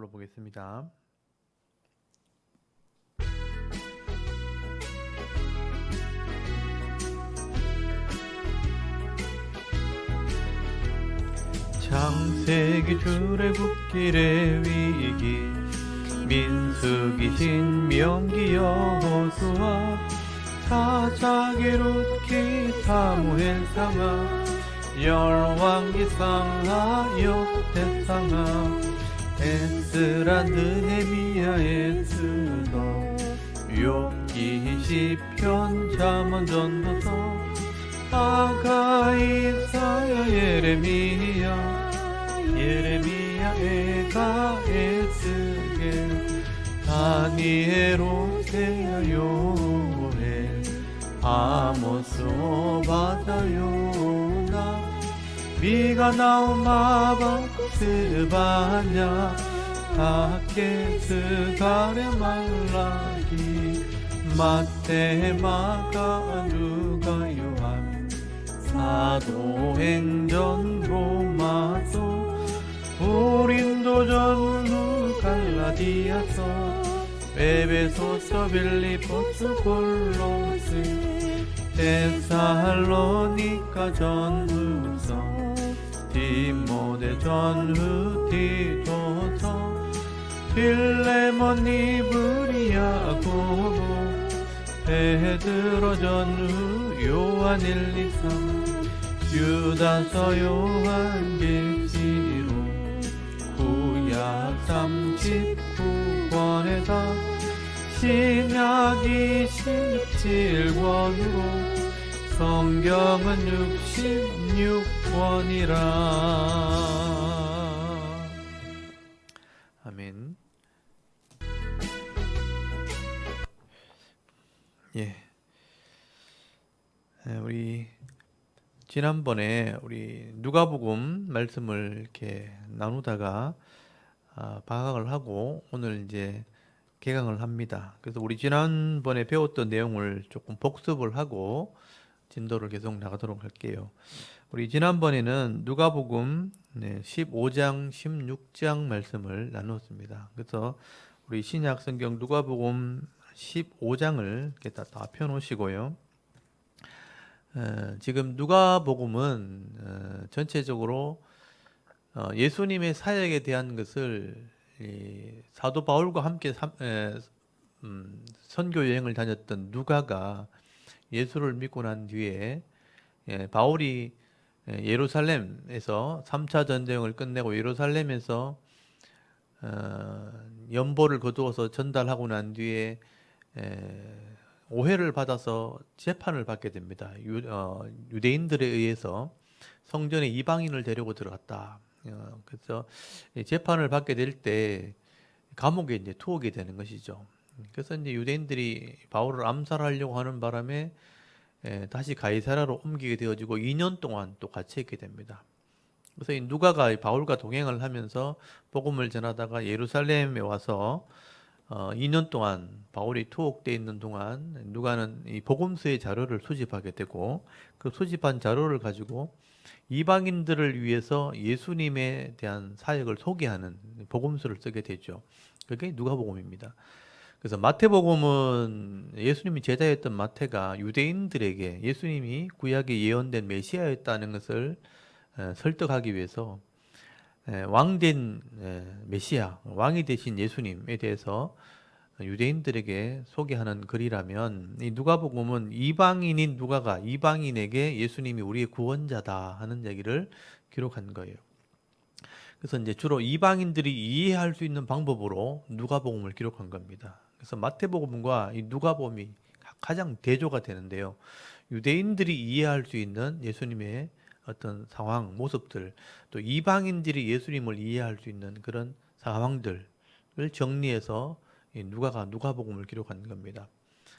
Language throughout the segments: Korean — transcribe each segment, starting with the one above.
불러보겠습니다. 창세기 출애굽길의 위기 민수기 신명기 여호수아 사사기 룻기 사무엘 상하 열왕기 상하 역대상하 에스라 느헤미야 에스더 욥기 시편 잠언 전도서 아가 이사야 예레미야 에가 에스겔 다니엘 호세야 요엘 아모스 오바다 요나 미가 나오마 박스바냐 다케스 가레 말라기 마테 마가 누가 요한 사도행전 로마서 고린도 전후 갈라디아서 에베소서 빌립보서 골로새 데살로니가 전후서 디모데 전후 디도서 필레몬 이브리야 고보 베드로 전후 요한 1, 2, 3 유다서 요한 계시록 구약 39권에다 신약 27권으로 성경은 66권이라. 아멘. 예. 우리 지난번에 우리 누가복음 말씀을 이렇게 나누다가 방학을 하고 오늘 이제 개강을 합니다. 그래서 우리 지난번에 배웠던 내용을 조금 복습을 하고 진도를 계속 나가도록 할게요. 우리 지난번에는 누가복음 15장, 16장 말씀을 나누었습니다. 그래서 우리 신약 성경 누가복음 15장을 이렇게 다 펴놓으시고요. 지금 누가복음은 전체적으로 예수님의 사역에 대한 것을 사도 바울과 함께 선교 여행을 다녔던 누가가 예수를 믿고 난 뒤에 바울이 예루살렘에서 3차 전쟁을 끝내고 예루살렘에서 연보를 거두어서 전달하고 난 뒤에 오해를 받아서 재판을 받게 됩니다. 유대인들에 의해서 성전에 이방인을 데리고 들어갔다. 그래서 재판을 받게 될 때 감옥에 이제 투옥이 되는 것이죠. 그래서 이제 유대인들이 바울을 암살하려고 하는 바람에 다시 가이사라로 옮기게 되어지고 2년 동안 또 갇혀 있게 됩니다. 그래서 이 누가가 바울과 동행을 하면서 복음을 전하다가 예루살렘에 와서 2년 동안 바울이 투옥되어 있는 동안 누가는 이 복음서의 자료를 수집하게 되고 그 수집한 자료를 가지고 이방인들을 위해서 예수님에 대한 사역을 소개하는 복음서를 쓰게 되죠. 그게 누가복음입니다. 그래서 마태복음은 예수님이 제자였던 마태가 유대인들에게 예수님이 구약에 예언된 메시아였다는 것을 설득하기 위해서 왕된 메시아, 왕이 되신 예수님에 대해서 유대인들에게 소개하는 글이라면 이 누가복음은 이방인인 누가가 이방인에게 예수님이 우리의 구원자다 하는 얘기를 기록한 거예요. 그래서 이제 주로 이방인들이 이해할 수 있는 방법으로 누가복음을 기록한 겁니다. 그래서 마태복음과 이 누가복음이 가장 대조가 되는데요. 유대인들이 이해할 수 있는 예수님의 어떤 상황, 모습들, 또 이방인들이 예수님을 이해할 수 있는 그런 상황들을 정리해서 이 누가가 누가복음을 기록한 겁니다.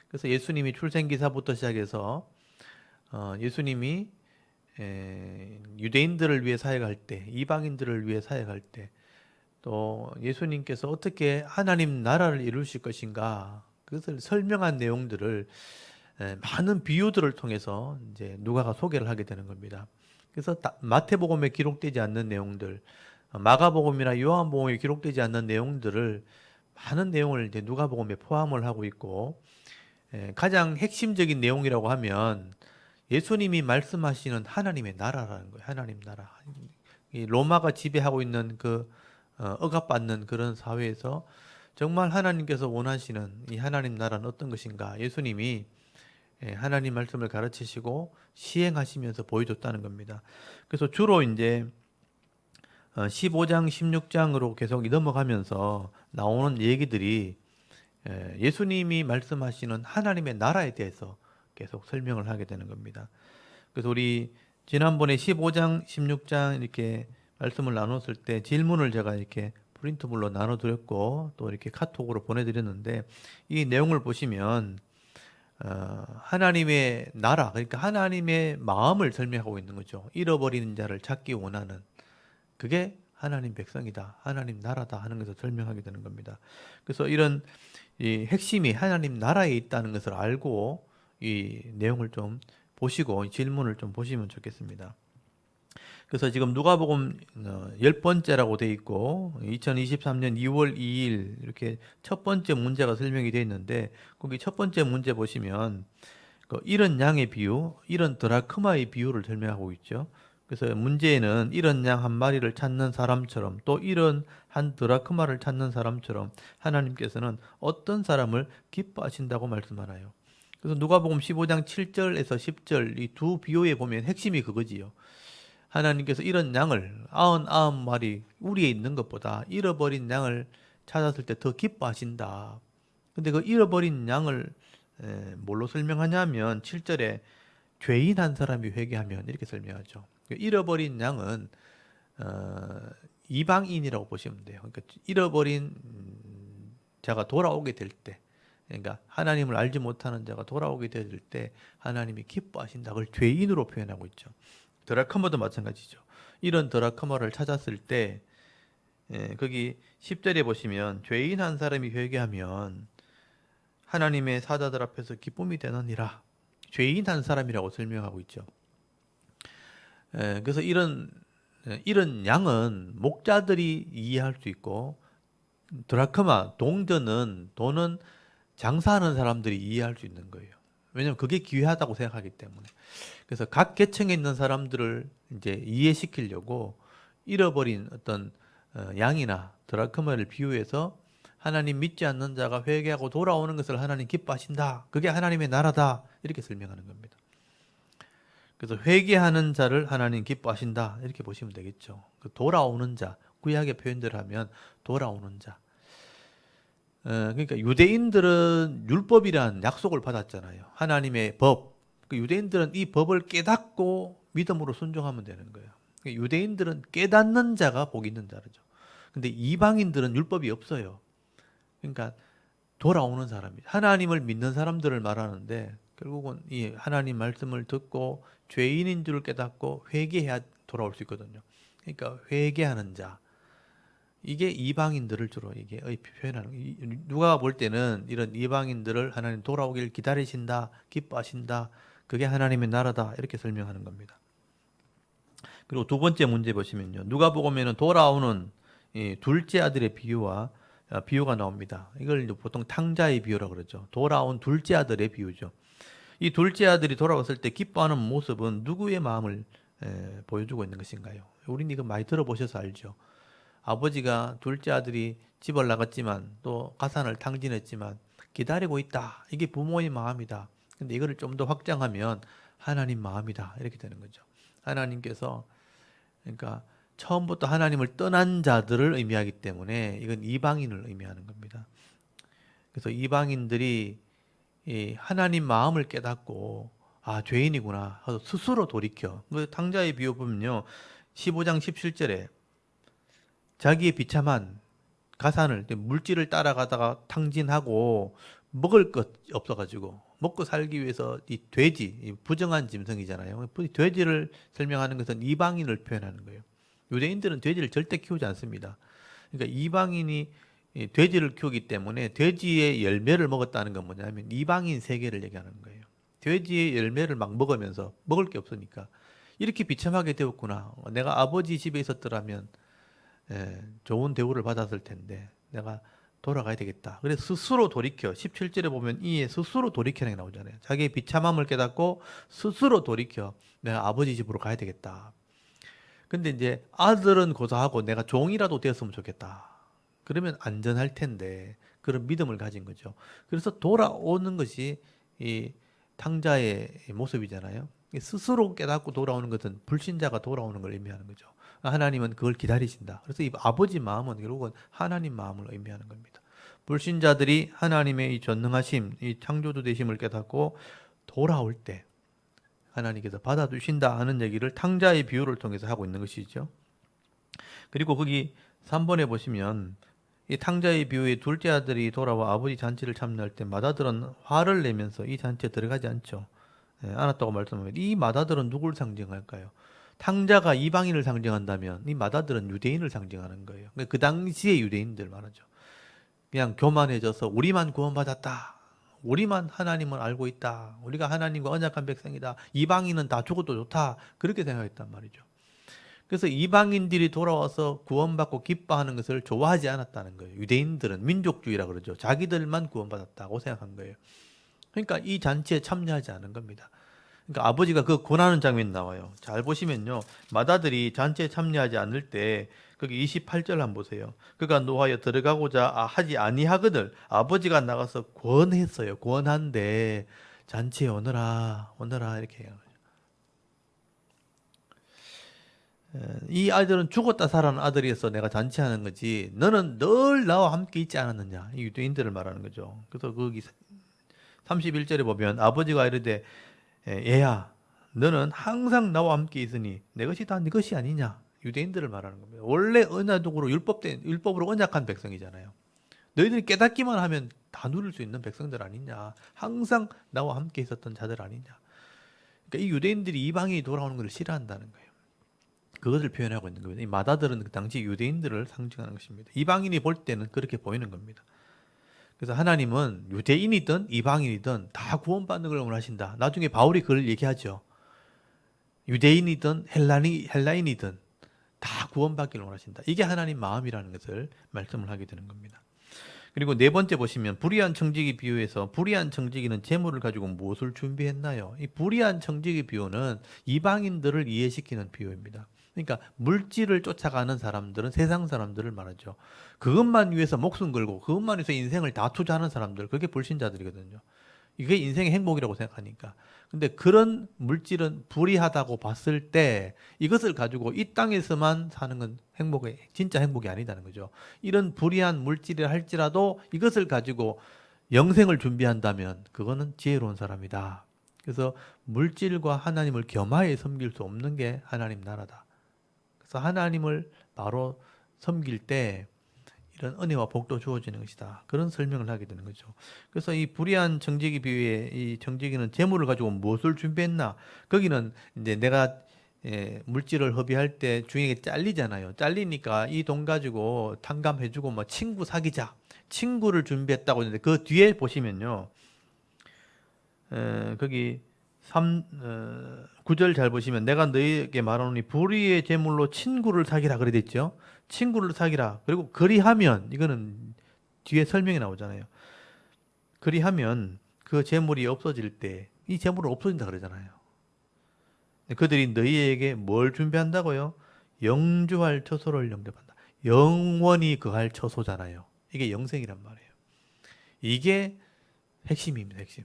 그래서 예수님이 출생기사부터 시작해서 예수님이 유대인들을 위해 사역할 때, 이방인들을 위해 사역할 때, 또 예수님께서 어떻게 하나님 나라를 이루실 것인가 그것을 설명한 내용들을 많은 비유들을 통해서 이제 누가가 소개를 하게 되는 겁니다. 그래서 마태복음에 기록되지 않는 내용들, 마가복음이나 요한복음에 기록되지 않는 내용들을 많은 내용을 이제 누가복음에 포함을 하고 있고 가장 핵심적인 내용이라고 하면 예수님이 말씀하시는 하나님의 나라라는 거예요. 하나님 나라. 이 로마가 지배하고 있는 그 억압받는 그런 사회에서 정말 하나님께서 원하시는 이 하나님 나라는 어떤 것인가? 예수님이 하나님 말씀을 가르치시고 시행하시면서 보여줬다는 겁니다. 그래서 주로 이제 15장, 16장으로 계속 넘어가면서 나오는 얘기들이 예수님이 말씀하시는 하나님의 나라에 대해서 계속 설명을 하게 되는 겁니다. 그래서 우리 지난번에 15장, 16장 이렇게 말씀을 나눴을 때 질문을 제가 이렇게 프린트물로 나눠드렸고 또 이렇게 카톡으로 보내드렸는데 이 내용을 보시면 하나님의 나라, 그러니까 하나님의 마음을 설명하고 있는 거죠. 잃어버리는 자를 찾기 원하는 그게 하나님 백성이다, 하나님 나라다 하는 것을 설명하게 되는 겁니다. 그래서 이런 이 핵심이 하나님 나라에 있다는 것을 알고 이 내용을 좀 보시고 질문을 좀 보시면 좋겠습니다. 그래서 지금 누가복음 10번째라고 돼 있고 2023년 2월 2일 이렇게 첫 번째 문제가 설명이 되어 있는데 거기 첫 번째 문제 보시면 그 이런 양의 비유, 이런 드라크마의 비유를 설명하고 있죠. 그래서 문제에는 이런 양 한 마리를 찾는 사람처럼 또 이런 한 드라크마를 찾는 사람처럼 하나님께서는 어떤 사람을 기뻐하신다고 말씀하나요? 그래서 누가복음 15장 7절에서 10절 이 두 비유에 보면 핵심이 그거지요. 하나님께서 이런 양을 99마리 우리에 있는 것보다 잃어버린 양을 찾았을 때 더 기뻐하신다. 근데 그 잃어버린 양을 뭘로 설명하냐면 7절에 죄인 한 사람이 회개하면 이렇게 설명하죠. 그 잃어버린 양은 이방인이라고 보시면 돼요. 그러니까 잃어버린 자가 돌아오게 될 때, 그러니까 하나님을 알지 못하는 자가 돌아오게 될 때 하나님이 기뻐하신다. 그걸 죄인으로 표현하고 있죠. 드라크마도 마찬가지죠. 이런 드라크마를 찾았을 때 거기 10절에 보시면 죄인 한 사람이 회개하면 하나님의 사자들 앞에서 기쁨이 되느니라. 죄인 한 사람이라고 설명하고 있죠. 그래서 이런 양은 목자들이 이해할 수 있고 드라크마, 돈은 장사하는 사람들이 이해할 수 있는 거예요. 왜냐하면 그게 귀하다고 생각하기 때문에. 그래서 각 계층에 있는 사람들을 이제 이해시키려고 잃어버린 어떤 양이나 드라크마를 비유해서 하나님 믿지 않는 자가 회개하고 돌아오는 것을 하나님 기뻐하신다. 그게 하나님의 나라다. 이렇게 설명하는 겁니다. 그래서 회개하는 자를 하나님 기뻐하신다. 이렇게 보시면 되겠죠. 그 돌아오는 자, 구약의 표현대로 하면 돌아오는 자. 그러니까 유대인들은 율법이란 약속을 받았잖아요. 하나님의 법. 그 유대인들은 이 법을 깨닫고 믿음으로 순종하면 되는 거예요. 그러니까 유대인들은 깨닫는 자가 복 있는 자죠. 근데 이방인들은 율법이 없어요. 그러니까 돌아오는 사람이 하나님을 믿는 사람들을 말하는데 결국은 이 하나님 말씀을 듣고 죄인인 줄 깨닫고 회개해야 돌아올 수 있거든요. 그러니까 회개하는 자. 이게 이방인들을 주로 이게 표현하는 누가 볼 때는 이런 이방인들을 하나님 돌아오길 기다리신다, 기뻐하신다. 그게 하나님의 나라다. 이렇게 설명하는 겁니다. 그리고 두 번째 문제 보시면요. 누가복음에는 돌아오는 이 둘째 아들의 비유가 나옵니다. 이걸 보통 탕자의 비유라고 그러죠. 돌아온 둘째 아들의 비유죠. 이 둘째 아들이 돌아왔을 때 기뻐하는 모습은 누구의 마음을 보여주고 있는 것인가요? 우린 이거 많이 들어보셔서 알죠. 아버지가 둘째 아들이 집을 나갔지만 또 가산을 탕진했지만 기다리고 있다. 이게 부모의 마음이다. 근데 이거를 좀 더 확장하면 하나님 마음이다. 이렇게 되는 거죠. 하나님께서 그러니까 처음부터 하나님을 떠난 자들을 의미하기 때문에 이건 이방인을 의미하는 겁니다. 그래서 이방인들이 이 하나님 마음을 깨닫고 아 죄인이구나 하고 스스로 돌이켜. 그 탕자의 비유 보면요. 15장 17절에 자기의 비참한 가산을 물질을 따라가다가 탕진하고 먹을 것 없어가지고 먹고 살기 위해서 이 돼지, 이 부정한 짐승이잖아요. 돼지를 설명하는 것은 이방인을 표현하는 거예요. 유대인들은 돼지를 절대 키우지 않습니다. 그러니까 이방인이 이 돼지를 키우기 때문에 돼지의 열매를 먹었다는 건 뭐냐면 이방인 세계를 얘기하는 거예요. 돼지의 열매를 막 먹으면서 먹을 게 없으니까 이렇게 비참하게 되었구나. 내가 아버지 집에 있었더라면 좋은 대우를 받았을 텐데 내가 돌아가야 되겠다. 그래서 스스로 돌이켜. 17절에 보면 이에 스스로 돌이켜는 게 나오잖아요. 자기의 비참함을 깨닫고 스스로 돌이켜. 내가 아버지 집으로 가야 되겠다. 근데 이제 아들은 고사하고 내가 종이라도 되었으면 좋겠다. 그러면 안전할 텐데 그런 믿음을 가진 거죠. 그래서 돌아오는 것이 이 탕자의 모습이잖아요. 스스로 깨닫고 돌아오는 것은 불신자가 돌아오는 걸 의미하는 거죠. 하나님은 그걸 기다리신다. 그래서 이 아버지 마음은 결국은 하나님 마음을 의미하는 겁니다. 불신자들이 하나님의 이 전능하심, 이 창조주 되심을 깨닫고 돌아올 때 하나님께서 받아주신다 하는 얘기를 탕자의 비유를 통해서 하고 있는 것이죠. 그리고 거기 3번에 보시면 이 탕자의 비유에 둘째 아들이 돌아와 아버지 잔치를 참여할 때 맏아들은 화를 내면서 이 잔치에 들어가지 않죠. 않았다고 말씀합니다. 이 맏아들은 누굴 상징할까요? 탕자가 이방인을 상징한다면 이 맏아들은 유대인을 상징하는 거예요. 그 당시의 유대인들 말하죠. 그냥 교만해져서 우리만 구원받았다. 우리만 하나님을 알고 있다. 우리가 하나님과 언약한 백성이다. 이방인은 다 죽어도 좋다. 그렇게 생각했단 말이죠. 그래서 이방인들이 돌아와서 구원받고 기뻐하는 것을 좋아하지 않았다는 거예요. 유대인들은 민족주의라 그러죠. 자기들만 구원받았다고 생각한 거예요. 그러니까 이 잔치에 참여하지 않은 겁니다. 그러니까 아버지가 그 권하는 장면이 나와요. 잘 보시면요. 맏아들이 잔치에 참여하지 않을 때 거기 28절 한번 보세요. 그가 노하여 들어가고자 하지 아니하거늘 아버지가 나가서 권했어요. 권한데 잔치에 오너라 오너라 이렇게 해요. 이 아이들은 죽었다 살아난 아들이어서 내가 잔치하는 거지 너는 늘 나와 함께 있지 않았느냐. 이 유대인들을 말하는 거죠. 그래서 거기 31절에 보면 아버지가 이르되 얘야 너는 항상 나와 함께 있으니 내 것이 다 네 것이 아니냐. 유대인들을 말하는 겁니다. 원래 언약으로 율법으로 언약한 백성이잖아요. 너희들이 깨닫기만 하면 다 누릴 수 있는 백성들 아니냐. 항상 나와 함께 있었던 자들 아니냐. 그러니까 이 유대인들이 이방인이 돌아오는 것을 싫어한다는 거예요. 그것을 표현하고 있는 겁니다. 이 맏아들은 그 당시 유대인들을 상징하는 것입니다. 이방인이 볼 때는 그렇게 보이는 겁니다. 그래서 하나님은 유대인이든 이방인이든 다 구원받는 걸 원하신다. 나중에 바울이 그걸 얘기하죠. 유대인이든 헬라인이든 다 구원받기를 원하신다. 이게 하나님 마음이라는 것을 말씀을 하게 되는 겁니다. 그리고 네 번째 보시면 불의한 청지기 비유에서 불의한 청지기는 재물을 가지고 무엇을 준비했나요? 이 불의한 청지기 비유는 이방인들을 이해시키는 비유입니다. 그러니까 물질을 쫓아가는 사람들은 세상 사람들을 말하죠. 그것만 위해서 목숨 걸고 그것만 위해서 인생을 다 투자하는 사람들, 그게 불신자들이거든요. 이게 인생의 행복이라고 생각하니까. 근데 그런 물질은 불의하다고 봤을 때 이것을 가지고 이 땅에서만 사는 건 진짜 행복이 아니다는 거죠. 이런 불의한 물질이라 할지라도 이것을 가지고 영생을 준비한다면 그거는 지혜로운 사람이다. 그래서 물질과 하나님을 겸하여 섬길 수 없는 게 하나님 나라다. 그래서 하나님을 바로 섬길 때 이런 은혜와 복도 주어지는 것이다. 그런 설명을 하게 되는 거죠. 그래서 이 불의한 청지기 비유에 이 청지기는 재물을 가지고 무엇을 준비했나? 거기는 이제 내가 물질을 허비할 때 주인에게 잘리잖아요. 잘리니까 이 돈 가지고 탕감해주고 뭐 친구 사귀자. 친구를 준비했다고 했는데 그 뒤에 보시면요. 거기 9절 잘 보시면 내가 너희에게 말하노니 불의의 재물로 친구를 사귀라 그래 됐죠. 친구를 사귀라. 그리고 그리하면 이거는 뒤에 설명이 나오잖아요. 그리하면 그 재물이 없어질 때 이 재물은 없어진다 그러잖아요. 그들이 너희에게 뭘 준비한다고요? 영주할 처소를 영접한다. 영원히 거할 처소잖아요. 이게 영생이란 말이에요. 이게 핵심입니다. 핵심.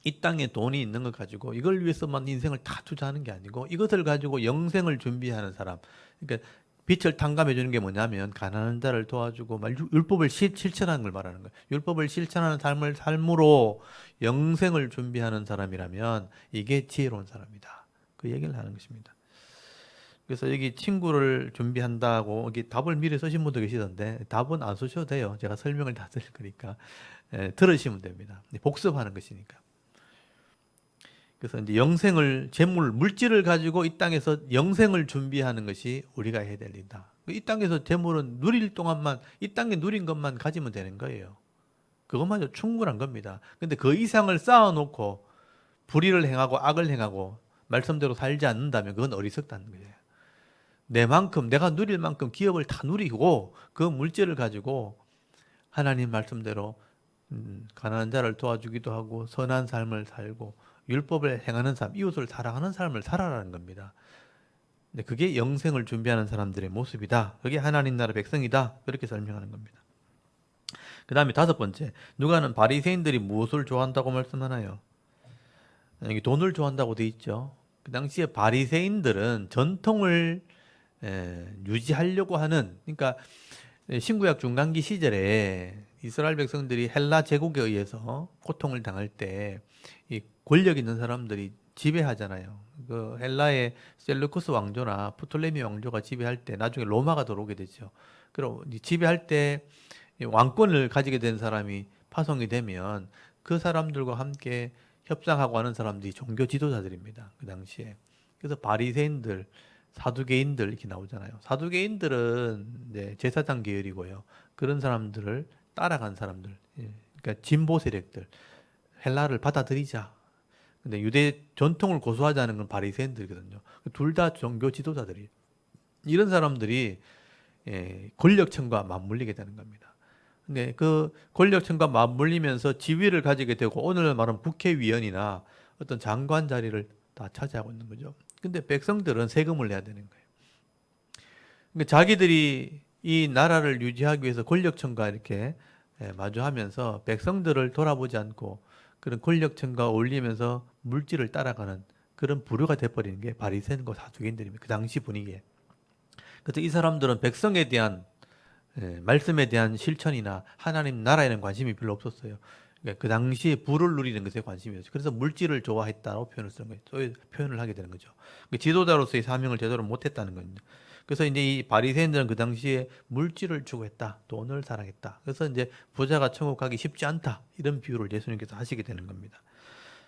이 땅에 돈이 있는 것 가지고 이걸 위해서만 인생을 다 투자하는 게 아니고 이것을 가지고 영생을 준비하는 사람. 그러니까 빛을 탕감해 주는 게 뭐냐면 가난한 자를 도와주고 율법을 실천하는 걸 말하는 거예요. 율법을 실천하는 삶으로 영생을 준비하는 사람이라면 이게 지혜로운 사람이다. 그 얘기를 하는 것입니다. 그래서 여기 친구를 준비한다고 여기 답을 미리 쓰신 분도 계시던데 답은 안 쓰셔도 돼요. 제가 설명을 다 드릴 거니까 들으시면 됩니다. 복습하는 것이니까. 그래서 이제 영생을 재물 물질을 가지고 이 땅에서 영생을 준비하는 것이 우리가 해야 될 일이다. 이 땅에서 재물은 누릴 동안만 이 땅에 누린 것만 가지면 되는 거예요. 그것마저 충분한 겁니다. 근데 그 이상을 쌓아놓고 불의를 행하고 악을 행하고 말씀대로 살지 않는다면 그건 어리석다는 거예요. 내만큼 내가 누릴 만큼 기업을 다 누리고 그 물질을 가지고 하나님 말씀대로 가난한 자를 도와주기도 하고 선한 삶을 살고 율법을 행하는 삶, 이웃을 사랑하는 삶을 살아라는 겁니다. 근데 그게 영생을 준비하는 사람들의 모습이다. 그게 하나님 나라 백성이다. 그렇게 설명하는 겁니다. 그 다음에 다섯 번째, 누가는 바리새인들이 무엇을 좋아한다고 말씀하나요? 여기 돈을 좋아한다고 돼 있죠. 그 당시에 바리새인들은 전통을 유지하려고 하는, 그러니까 신구약 중간기 시절에 이스라엘 백성들이 헬라 제국에 의해서 고통을 당할 때 이 권력 있는 사람들이 지배하잖아요. 그 헬라의 셀루쿠스 왕조나 프톨레미 왕조가 지배할 때 나중에 로마가 들어오게 되죠. 그리고 지배할 때 왕권을 가지게 된 사람이 파송이 되면 그 사람들과 함께 협상하고 하는 사람들이 종교 지도자들입니다. 그 당시에. 그래서 바리새인들, 사두개인들 이렇게 나오잖아요. 사두개인들은 이제 제사장 계열이고요. 그런 사람들을 따라간 사람들, 그러니까 진보 세력들, 헬라를 받아들이자. 근데 유대 전통을 고수하자는 건 바리새인들이거든요. 둘 다 종교 지도자들이. 이런 사람들이 권력층과 맞물리게 되는 겁니다. 근데 그 권력층과 맞물리면서 지위를 가지게 되고 오늘 말하면 국회의원이나 어떤 장관 자리를 다 차지하고 있는 거죠. 근데 백성들은 세금을 내야 되는 거예요. 그러니까 자기들이 이 나라를 유지하기 위해서 권력층과 이렇게 마주하면서 백성들을 돌아보지 않고 그런 권력층과 어울리면서 물질을 따라가는 그런 부류가 돼버리는 게 바리새인과 사두개인들입니다. 그 당시 분위기에. 그래서 이 사람들은 백성에 대한 말씀에 대한 실천이나 하나님 나라에는 관심이 별로 없었어요. 그러니까 그 당시에 부를 누리는 것에 관심이었죠. 그래서 물질을 좋아했다고 표현을 쓰는 거예요. 소위 표현을 하게 되는 거죠. 그러니까 지도자로서의 사명을 제대로 못했다는 겁니다. 그래서 이제 이 바리새인들은 그 당시에 물질을 추구했다, 돈을 사랑했다. 그래서 이제 부자가 천국 가기 쉽지 않다 이런 비유를 예수님께서 하시게 되는 겁니다.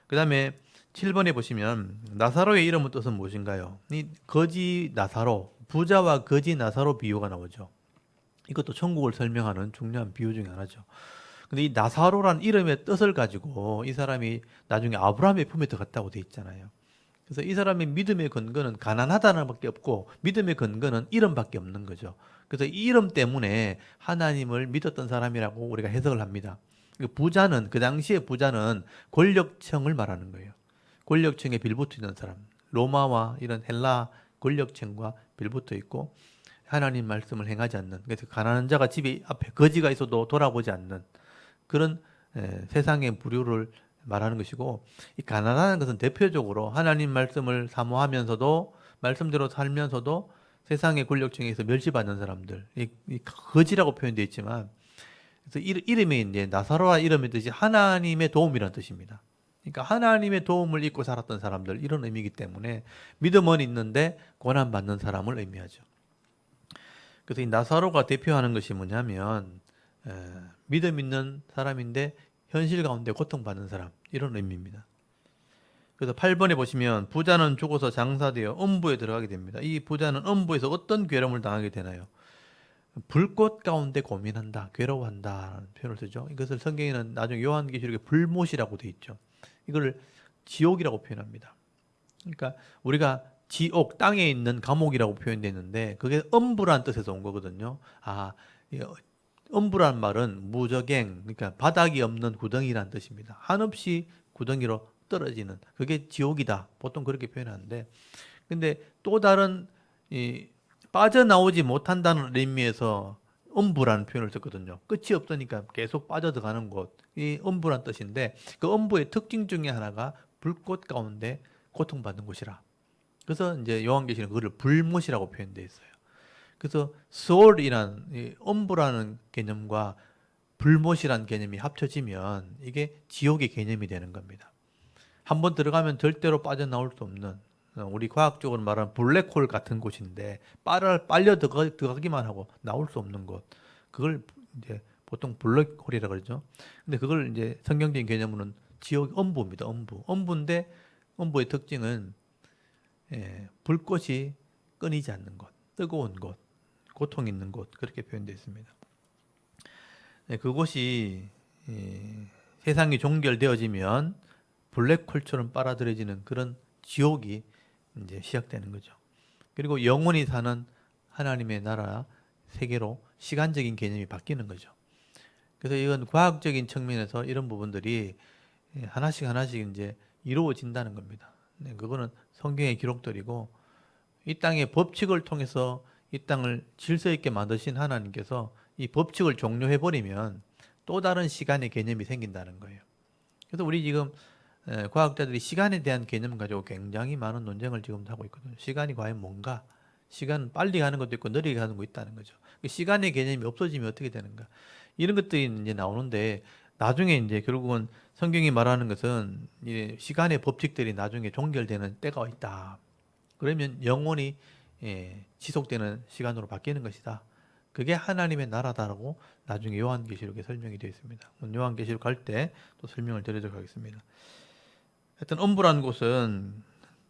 그 다음에 7번에 보시면 나사로의 이름은 뜻은 무엇인가요? 이 거지 나사로, 부자와 거지 나사로 비유가 나오죠. 이것도 천국을 설명하는 중요한 비유 중에 하나죠. 근데 이 나사로란 이름의 뜻을 가지고 이 사람이 나중에 아브라함의 품에 들어갔다고 돼 있잖아요. 그래서 이 사람의 믿음의 근거는 가난하다는 밖에 없고 믿음의 근거는 이름밖에 없는 거죠. 그래서 이 이름 때문에 하나님을 믿었던 사람이라고 우리가 해석을 합니다. 부자는 그 당시에 부자는 권력층을 말하는 거예요. 권력층에 빌붙어 있는 사람, 로마와 이런 헬라 권력층과 빌붙어 있고 하나님 말씀을 행하지 않는, 그래서 가난한 자가 집에 앞에 거지가 있어도 돌아보지 않는 그런 세상의 부류를 말하는 것이고, 이 가난하다는 것은 대표적으로 하나님 말씀을 사모하면서도 말씀대로 살면서도 세상의 권력층에서 멸시받는 사람들, 이 거지라고 표현되어 있지만, 그래서 이름이 이제 나사로라 이름의 뜻이 하나님의 도움이라는 뜻입니다. 그러니까 하나님의 도움을 잊고 살았던 사람들, 이런 의미이기 때문에 믿음은 있는데 고난 받는 사람을 의미하죠. 그래서 이 나사로가 대표하는 것이 뭐냐면 믿음 있는 사람인데 현실 가운데 고통받는 사람, 이런 의미입니다. 그래서 8번에 보시면 부자는 죽어서 장사되어 음부에 들어가게 됩니다. 이 부자는 음부에서 어떤 괴로움을 당하게 되나요? 불꽃 가운데 고민한다, 괴로워한다라는 표현을 쓰죠. 이것을 성경에는 나중에 요한계시록에 불못이라고 돼 있죠. 이걸 지옥이라고 표현합니다. 그러니까 우리가 지옥, 땅에 있는 감옥이라고 표현되는데 그게 음부란 뜻에서 온 거거든요. 음부란 말은 무저갱, 그러니까 바닥이 없는 구덩이란 뜻입니다. 한없이 구덩이로 떨어지는, 그게 지옥이다. 보통 그렇게 표현하는데, 근데 또 다른 빠져나오지 못한다는 의미에서 음부라는 표현을 썼거든요. 끝이 없으니까 계속 빠져들어가는 곳, 이 음부란 뜻인데 그 음부의 특징 중에 하나가 불꽃 가운데 고통받는 곳이라. 그래서 이제 요한계시는 그거를 불못이라고 표현되어 있어요. 그래서 소울이란 음부라는 개념과 불못이란 개념이 합쳐지면 이게 지옥의 개념이 되는 겁니다. 한번 들어가면 절대로 빠져나올 수 없는, 우리 과학적으로 말하는 블랙홀 같은 곳인데 빨려 들어가기만 하고 나올 수 없는 곳. 그걸 이제 보통 블랙홀이라고 그러죠. 근데 그걸 이제 성경적인 개념으로는 지옥 음부입니다. 음부인데 음부의 특징은 불꽃이 끊이지 않는 곳, 뜨거운 곳, 고통 있는 곳, 그렇게 표현되어 있습니다. 그곳이 세상이 종결되어지면 블랙홀처럼 빨아들여지는 그런 지옥이 이제 시작되는 거죠. 그리고 영원히 사는 하나님의 나라 세계로 시간적인 개념이 바뀌는 거죠. 그래서 이건 과학적인 측면에서 이런 부분들이 하나씩 하나씩 이제 이루어진다는 겁니다. 네, 그거는 성경의 기록들이고 이 땅의 법칙을 통해서 이 땅을 질서 있게 만드신 하나님께서 이 법칙을 종료해 버리면 또 다른 시간의 개념이 생긴다는 거예요. 그래서 우리 지금 과학자들이 시간에 대한 개념 가지고 굉장히 많은 논쟁을 지금 하고 있거든요. 시간이 과연 뭔가? 시간은 빨리 가는 것도 있고 느리게 가는 것도 있다는 거죠. 시간의 개념이 없어지면 어떻게 되는가? 이런 것들이 이제 나오는데 나중에 이제 결국은 성경이 말하는 것은 시간의 법칙들이 나중에 종결되는 때가 있다. 그러면 영원히 지속되는 시간으로 바뀌는 것이다. 그게 하나님의 나라다라고 나중에 요한계시록에 설명이 되어 있습니다. 요한계시록 갈 때 또 설명을 드리도록 하겠습니다. 하여튼 음부라는 곳은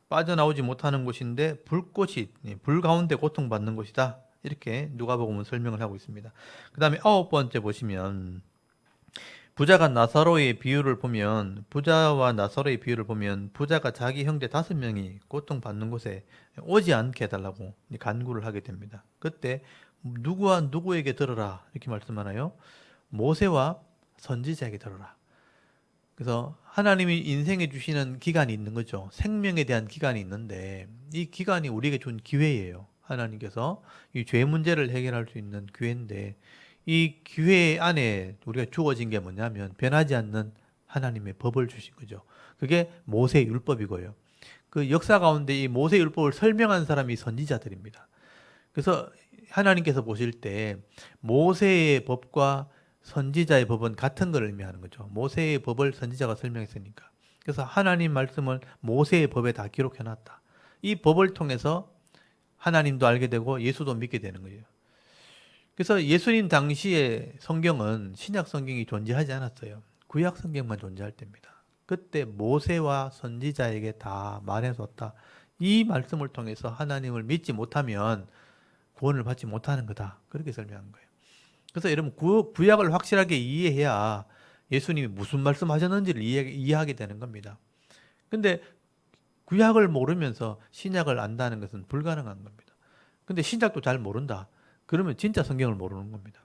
빠져나오지 못하는 곳인데 불꽃이 불 가운데 고통받는 곳이다. 이렇게 누가복음은 설명을 하고 있습니다. 그 다음에 9번째 보시면 부자가 나사로의 비유를 보면 부자와 나사로의 비유를 보면 부자가 자기 형제 5명이 고통받는 곳에 오지 않게 해달라고 간구를 하게 됩니다. 그때 누구와 누구에게 들어라 이렇게 말씀하나요? 모세와 선지자에게 들어라. 그래서 하나님이 인생에 주시는 기간이 있는 거죠. 생명에 대한 기간이 있는데 이 기간이 우리에게 준 기회예요. 하나님께서 이 죄 문제를 해결할 수 있는 기회인데 이 기회 안에 우리가 주어진 게 뭐냐면 변하지 않는 하나님의 법을 주신 거죠. 그게 모세 율법이고요. 그 역사 가운데 이 모세 율법을 설명한 사람이 선지자들입니다. 그래서 하나님께서 보실 때 모세의 법과 선지자의 법은 같은 걸 의미하는 거죠. 모세의 법을 선지자가 설명했으니까. 그래서 하나님 말씀을 모세의 법에 다 기록해놨다. 이 법을 통해서 하나님도 알게 되고 예수도 믿게 되는 거예요. 그래서 예수님 당시에 성경은 신약 성경이 존재하지 않았어요. 구약 성경만 존재할 때입니다. 그때 모세와 선지자에게 다 말해줬다. 이 말씀을 통해서 하나님을 믿지 못하면 구원을 받지 못하는 거다. 그렇게 설명한 거예요. 그래서 여러분 구약을 확실하게 이해해야 예수님이 무슨 말씀하셨는지를 이해하게 되는 겁니다. 근데 구약을 모르면서 신약을 안다는 것은 불가능한 겁니다. 근데 신약도 잘 모른다. 그러면 진짜 성경을 모르는 겁니다.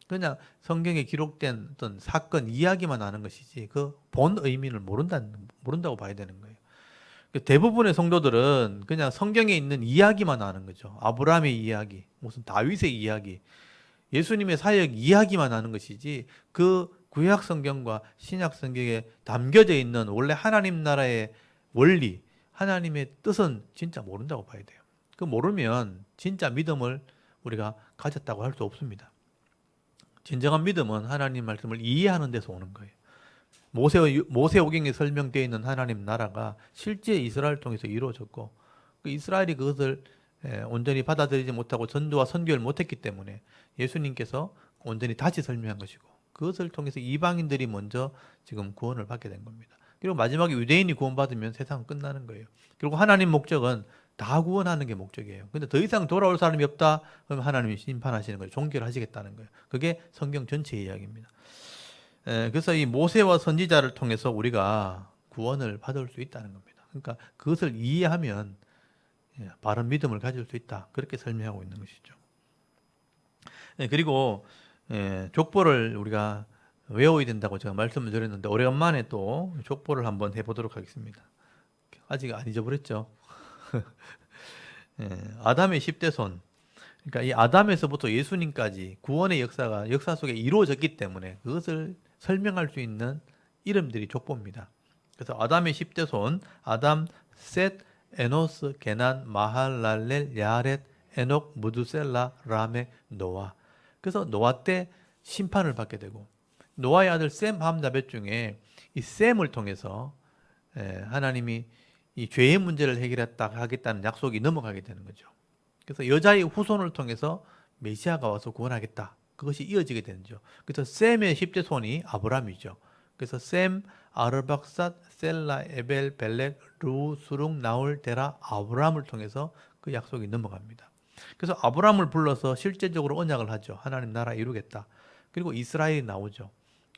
그냥 성경에 기록된 어떤 사건 이야기만 아는 것이지 그 본 의미를 모른다고 봐야 되는 거예요. 대부분의 성도들은 그냥 성경에 있는 이야기만 아는 거죠. 아브라함의 이야기, 무슨 다윗의 이야기, 예수님의 사역 이야기만 하는 것이지 그 구약 성경과 신약 성경에 담겨져 있는 원래 하나님 나라의 원리, 하나님의 뜻은 진짜 모른다고 봐야 돼요. 그 모르면 진짜 믿음을 우리가 가졌다고 할 수 없습니다. 진정한 믿음은 하나님 말씀을 이해하는 데서 오는 거예요. 모세오경에 설명되어 있는 하나님 나라가 실제 이스라엘을 통해서 이루어졌고 그 이스라엘이 그것을 온전히 받아들이지 못하고 전도와 선교를 못했기 때문에 예수님께서 온전히 다시 설명한 것이고 그것을 통해서 이방인들이 먼저 지금 구원을 받게 된 겁니다. 그리고 마지막에 유대인이 구원받으면 세상은 끝나는 거예요. 그리고 하나님 목적은 다 구원하는 게 목적이에요. 근데 더 이상 돌아올 사람이 없다? 그럼 하나님이 심판하시는 거예요. 종결하시겠다는 거예요. 그게 성경 전체의 이야기입니다. 그래서 이 모세와 선지자를 통해서 우리가 구원을 받을 수 있다는 겁니다. 그러니까 그것을 이해하면 바른 믿음을 가질 수 있다. 그렇게 설명하고 있는 것이죠. 그리고 족보를 우리가 외워야 된다고 제가 말씀을 드렸는데 오래간만에 또 족보를 한번 해보도록 하겠습니다. 아직 안 잊어버렸죠? 아담의 10대 손. 그러니까 이 아담에서부터 예수님까지 구원의 역사가 역사 속에 이루어졌기 때문에 그것을 설명할 수 있는 이름들이 족보입니다. 그래서 아담의 10대 손, 아담, 셋, 에노스, 게난, 마할랄렐, 야렛, 에녹, 무두셀라, 라멕, 노아. 그래서 노아 때 심판을 받게 되고 노아의 아들 셈, 함, 야벳 중에 이 셈을 통해서 하나님이 이 죄의 문제를 하겠다는 약속이 넘어가게 되는 거죠. 그래서 여자의 후손을 통해서 메시아가 와서 구원하겠다. 그것이 이어지게 되죠. 그래서 셈의 10대 손이 아브람이죠. 그래서 셈, 아르박삿, 셀라, 에벨, 벨렉, 루, 수룩, 나홀, 데라, 아브람을 통해서 그 약속이 넘어갑니다. 그래서 아브람을 불러서 실제적으로 언약을 하죠. 하나님 나라 이루겠다. 그리고 이스라엘이 나오죠.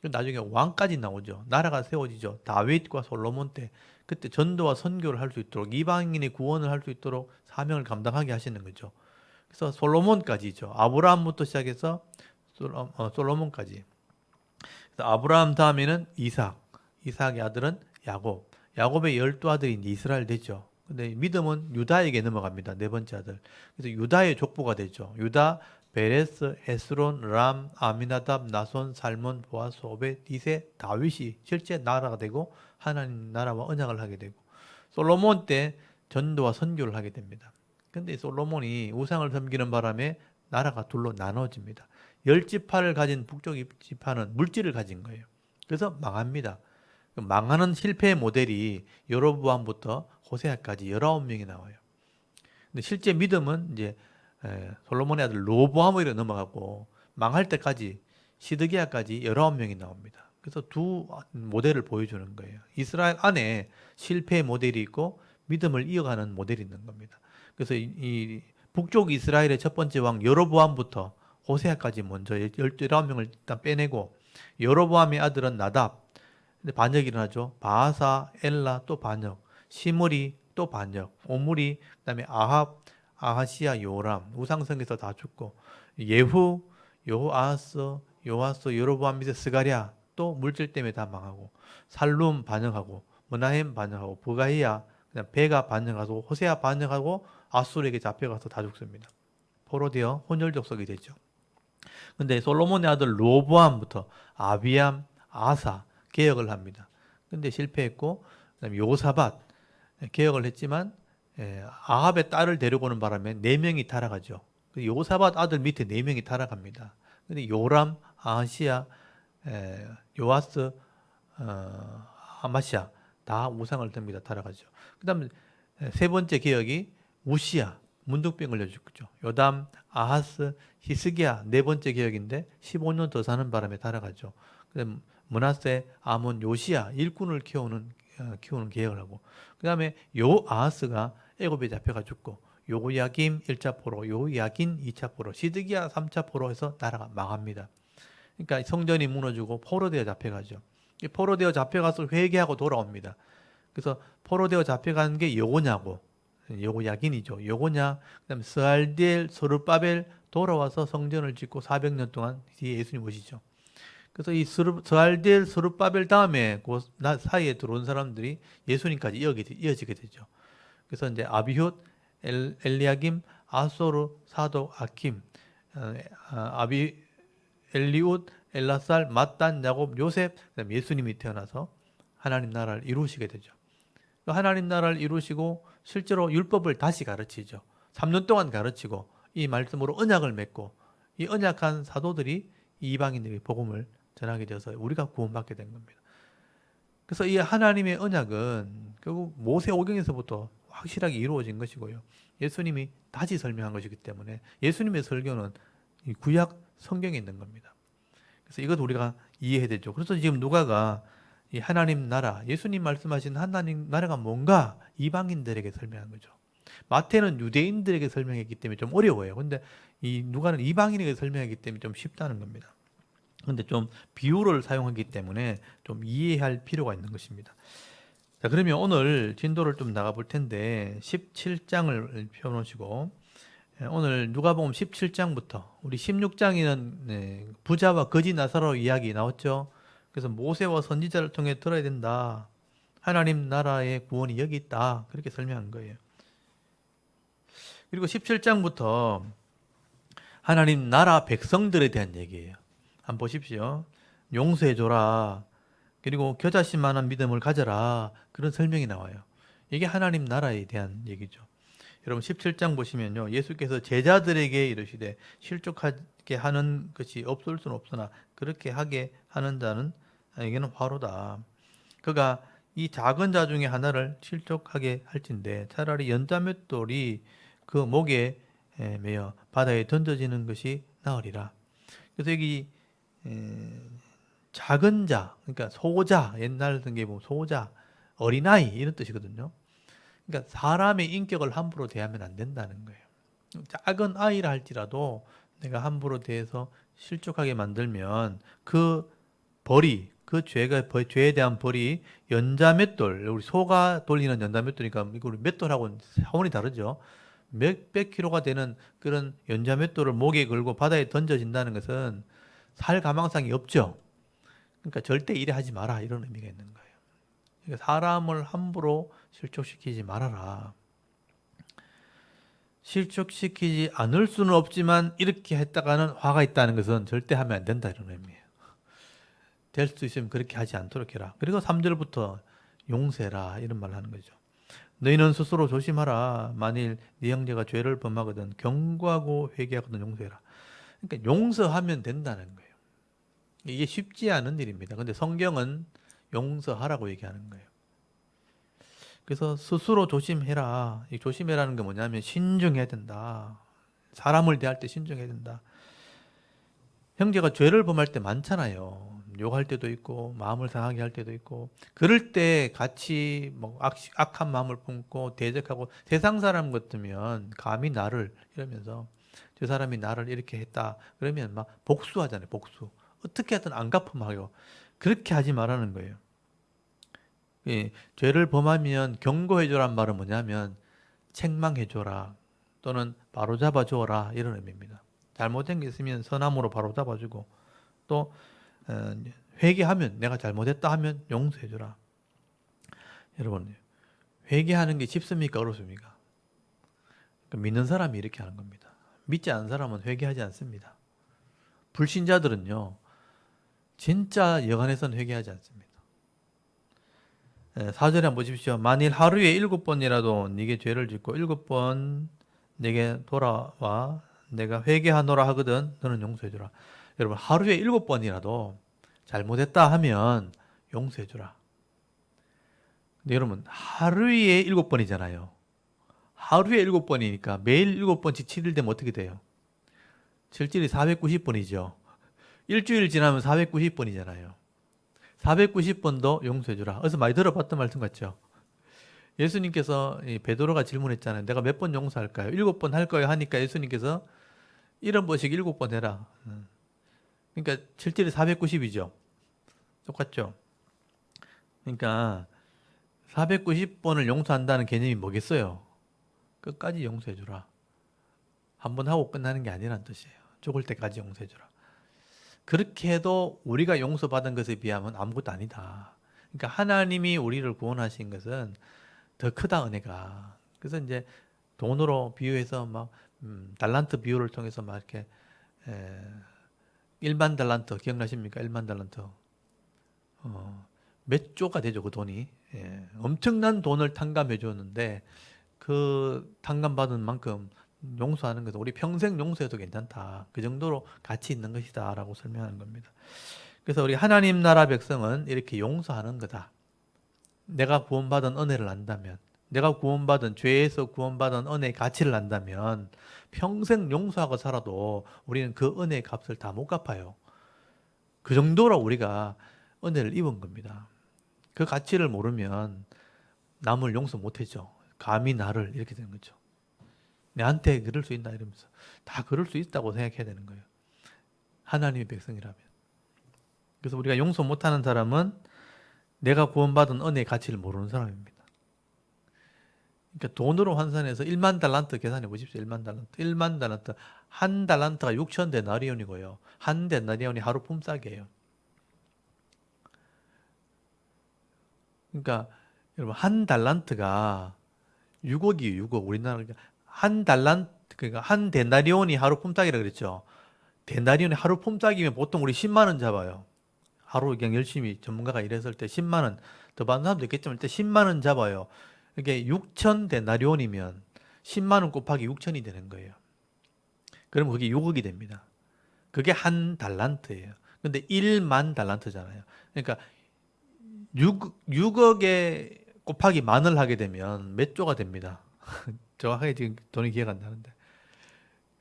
나중에 왕까지 나오죠. 나라가 세워지죠. 다윗과 솔로몬 때. 그때 전도와 선교를 할 수 있도록, 이방인의 구원을 할 수 있도록 사명을 감당하게 하시는 거죠. 그래서 솔로몬까지죠. 아브라함부터 시작해서 솔로몬까지. 그래서 아브라함 다음에는 이삭, 이삭의 아들은 야곱, 야곱의 12아들이 이제 이스라엘 되죠. 근데 믿음은 유다에게 넘어갑니다. 네 번째 아들. 그래서 유다의 족보가 되죠. 유다, 베레스, 헤스론, 람, 아미나답, 나손, 살몬, 보아스, 오벳, 이세, 다윗이 실제 나라가 되고 하나님 나라와 언약을 하게 되고, 솔로몬 때 전도와 선교를 하게 됩니다. 근데 솔로몬이 우상을 섬기는 바람에 나라가 둘로 나눠집니다. 열 지파를 가진 북쪽 지파는 물질을 가진 거예요. 그래서 망합니다. 망하는 실패의 모델이 여로보암부터 호세아까지 19명이 나와요. 근데 실제 믿음은 이제 솔로몬의 아들 로보암으로 넘어가고, 망할 때까지 시드기야까지 19명이 나옵니다. 그래서 두 모델을 보여주는 거예요. 이스라엘 안에 실패의 모델이 있고 믿음을 이어가는 모델이 있는 겁니다. 그래서 이 북쪽 이스라엘의 첫 번째 왕 여로보암부터 호세아까지 먼저 19명을 일단 빼내고, 여로보암의 아들은 나답, 근데 반역이 일어나죠. 바하사, 엘라 또 반역, 시므리 또 반역, 오므리, 그다음에 아합, 아하시야, 요람, 우상성에서 다 죽고, 예후, 여호아하스, 요하스, 여로보암 밑에 스가랴 또 물질 때문에 다 망하고, 살룸 반역하고, 머나헴 반역하고, 부가이야, 그다음 베가 반역하고, 호세아 반역하고, 아수르에게 잡혀가서 다 죽습니다. 포로되어 혼혈족속이 되죠. 근데 솔로몬의 아들 로보암부터 아비암, 아사 개혁을 합니다. 근데 실패했고, 그다음에 요사밧 개혁을 했지만 아합의 딸을 데리고 오는 바람에 4명이 타락하죠. 요사밧 아들 밑에 4명이 타락합니다. 근데 요람, 아하시야, 요아스, 아마시아 다 우상을 듭니다. 타락하죠. 그다음에 세 번째 개혁이 우시야, 문둥병 걸려 죽죠. 요담, 아하스, 히스기야 네 번째 개혁인데 15년 더 사는 바람에 타락하죠. 그다음 므낫세, 아몬, 요시야 일꾼을 키우는 계획을 하고, 그 다음에 요아하스가 애굽에 잡혀가 죽고, 요야김 1차 포로, 요야긴 2차 포로, 시드기야 3차 포로 해서 나라가 망합니다. 그러니까 성전이 무너지고 포로되어 잡혀가죠. 포로되어 잡혀가서 회개하고 돌아옵니다. 그래서 포로되어 잡혀간 게 요거냐고, 요야긴이죠. 요거냐, 그 다음에 스알디엘, 서르바벨 돌아와서 성전을 짓고 400년 동안 뒤에 예수님 오시죠. 그래서 이 스알디엘, 스룹바벨 다음에 그 사이에 들어온 사람들이 예수님까지 이어지게 되죠. 그래서 이제 아비훗, 엘리야김, 아소르, 사독, 아킴, 엘리웃, 엘라살, 맏단, 야곱, 요셉, 그다음 예수님이 태어나서 하나님 나라를 이루시게 되죠. 하나님 나라를 이루시고 실제로 율법을 다시 가르치죠. 3년 동안 가르치고 이 말씀으로 언약을 맺고, 이 언약한 사도들이 이방인들에게 복음을 전하게 되어서 우리가 구원받게 된 겁니다. 그래서 이 하나님의 언약은 결국 모세오경에서부터 확실하게 이루어진 것이고요. 예수님이 다시 설명한 것이기 때문에 예수님의 설교는 이 구약 성경에 있는 겁니다. 그래서 이것 우리가 이해해야 되죠. 그래서 지금 누가가 이 하나님 나라, 예수님 말씀하신 하나님 나라가 뭔가 이방인들에게 설명한 거죠. 마태는 유대인들에게 설명했기 때문에 좀 어려워요. 근데 이 누가는 이방인에게 설명했기 때문에 좀 쉽다는 겁니다. 근데 좀 비유를 사용하기 때문에 좀 이해할 필요가 있는 것입니다. 자, 그러면 오늘 진도를 좀 나가 볼 텐데 17장을 펴놓으시고, 오늘 누가복음 17장부터 우리 16장에는 부자와 거지 나사로 이야기 나왔죠. 그래서 모세와 선지자를 통해 들어야 된다. 하나님 나라의 구원이 여기 있다. 그렇게 설명한 거예요. 그리고 17장부터 하나님 나라 백성들에 대한 얘기예요. 한번 보십시오. 용서해줘라. 그리고 겨자씨만한 믿음을 가져라. 그런 설명이 나와요. 이게 하나님 나라에 대한 얘기죠. 여러분 17장 보시면요. 예수께서 제자들에게 이르시되 실족하게 하는 것이 없을 수는 없으나 그렇게 하게 하는 자는 에게는 화로다. 그가 이 작은 자 중에 하나를 실족하게 할진대 차라리 연자맷돌이 그 목에 매어 바다에 던져지는 것이 나으리라. 그래서 여기 작은 자, 그러니까 소자, 옛날 성경에 보면 소자, 어린아이 이런 뜻이거든요. 그러니까 사람의 인격을 함부로 대하면 안 된다는 거예요. 작은 아이라 할지라도 내가 함부로 대해서 실족하게 만들면 그 벌이 그 죄에 대한 벌이 연자 맷돌, 우리 소가 돌리는 연자 맷돌이니까 이거 우리 맷돌하고는 차원이 다르죠. 몇백 킬로가 되는 그런 연자 맷돌을 목에 걸고 바다에 던져진다는 것은 살 가망성이 없죠. 그러니까 절대 이래 하지 마라 이런 의미가 있는 거예요. 그러니까 사람을 함부로 실족시키지 말아라. 실족시키지 않을 수는 없지만 이렇게 했다가는 화가 있다는 것은 절대 하면 안 된다 이런 의미예요. 될 수 있으면 그렇게 하지 않도록 해라. 그리고 3절부터 용서해라 이런 말을 하는 거죠. 너희는 스스로 조심하라. 만일 네 형제가 죄를 범하거든 경고하고 회개하거든 용서해라. 그러니까 용서하면 된다는 거예요. 이게 쉽지 않은 일입니다. 근데 성경은 용서하라고 얘기하는 거예요. 그래서 스스로 조심해라. 이 조심해라는 게 뭐냐면 신중해야 된다. 사람을 대할 때 신중해야 된다. 형제가 죄를 범할 때 많잖아요. 욕할 때도 있고 마음을 상하게 할 때도 있고 그럴 때 같이 뭐 악한 마음을 품고 대적하고 세상 사람 같으면 감히 나를 이러면서 저 사람이 나를 이렇게 했다 그러면 막 복수하잖아요. 복수. 어떻게 하든 안 갚음하고 그렇게 하지 말라는 거예요. 예, 죄를 범하면 경고해줘란 말은 뭐냐면 책망해줘라 또는 바로잡아줘라 이런 의미입니다. 잘못된 게 있으면 선함으로 바로잡아주고 또 회개하면 내가 잘못했다 하면 용서해줘라. 여러분 회개하는 게 쉽습니까 어렵습니까? 믿는 사람이 이렇게 하는 겁니다. 믿지 않는 사람은 회개하지 않습니다. 불신자들은요 진짜 여간해서는 회개하지 않습니다. 4절에 한번 보십시오. 만일 하루에 7번이라도 네게 죄를 짓고 7번 내게 돌아와 내가 회개하노라 하거든 너는 용서해주라. 여러분 하루에 7번이라도 잘못했다 하면 용서해주라. 근데 여러분 하루에 7번이잖아요. 하루에 7번이니까 매일 7번씩 7일 되면 어떻게 돼요? 7일이 490번이죠. 일주일 지나면 490번이잖아요. 490번도 용서해주라. 어디서 많이 들어봤던 말씀 같죠? 예수님께서 베드로가 질문했잖아요. 내가 몇 번 용서할까요? 7번 할 거예요 하니까 예수님께서 70번씩 7번 해라. 그러니까 7일이 490이죠. 똑같죠? 그러니까 490번을 용서한다는 개념이 뭐겠어요? 끝까지 용서해주라. 한 번 하고 끝나는 게 아니란 뜻이에요. 죽을 때까지 용서해주라. 그렇게 해도 우리가 용서받은 것에 비하면 아무것도 아니다. 그러니까 하나님이 우리를 구원하신 것은 더 크다 은혜가. 그래서 이제 돈으로 비유해서 막 달란트 비유를 통해서 막 이렇게 1만 달란트 기억나십니까? 1만 달란트 몇 조가 되죠 그 돈이. 엄청난 돈을 탕감해 줬는데 그 탕감받은 만큼 용서하는 것은 우리 평생 용서해도 괜찮다. 그 정도로 가치 있는 것이다 라고 설명하는 겁니다. 그래서 우리 하나님 나라 백성은 이렇게 용서하는 거다. 내가 구원받은 은혜를 안다면 내가 구원받은 죄에서 구원받은 은혜의 가치를 안다면 평생 용서하고 살아도 우리는 그 은혜의 값을 다 못 갚아요. 그 정도로 우리가 은혜를 입은 겁니다. 그 가치를 모르면 남을 용서 못하죠. 감히 나를 이렇게 되는 거죠. 내한테 그럴 수 있나 이러면서 다 그럴 수 있다고 생각해야 되는 거예요. 하나님의 백성이라면. 그래서 우리가 용서 못하는 사람은 내가 구원받은 은혜의 가치를 모르는 사람입니다. 그러니까 돈으로 환산해서 1만 달란트 계산해 보십시오. 1만 달란트. 1만 달란트. 한 달란트가 6천 데나리온이고요. 한 데나리온이 하루 품삯이에요. 그러니까 여러분 한 달란트가 6억이에요. 6억. 우리나라 한 달란트 그러니까 한 데나리온이 하루 품삯이라 그랬죠. 데나리온이 하루 품삯이면 보통 우리 10만 원 잡아요. 하루 그냥 열심히 전문가가 일했을 때 10만 원 더 받는 사람도 있겠지만 일단 10만 원 잡아요. 이게 6천 데나리온이면 10만 원 곱하기 6천이 되는 거예요. 그러면 그게 6억이 됩니다. 그게 한 달란트예요. 근데 1만 달란트잖아요. 그러니까 6억에 곱하기 만을 하게 되면 몇 조가 됩니다. 정확하게 지금 돈이 기억 안 나는데.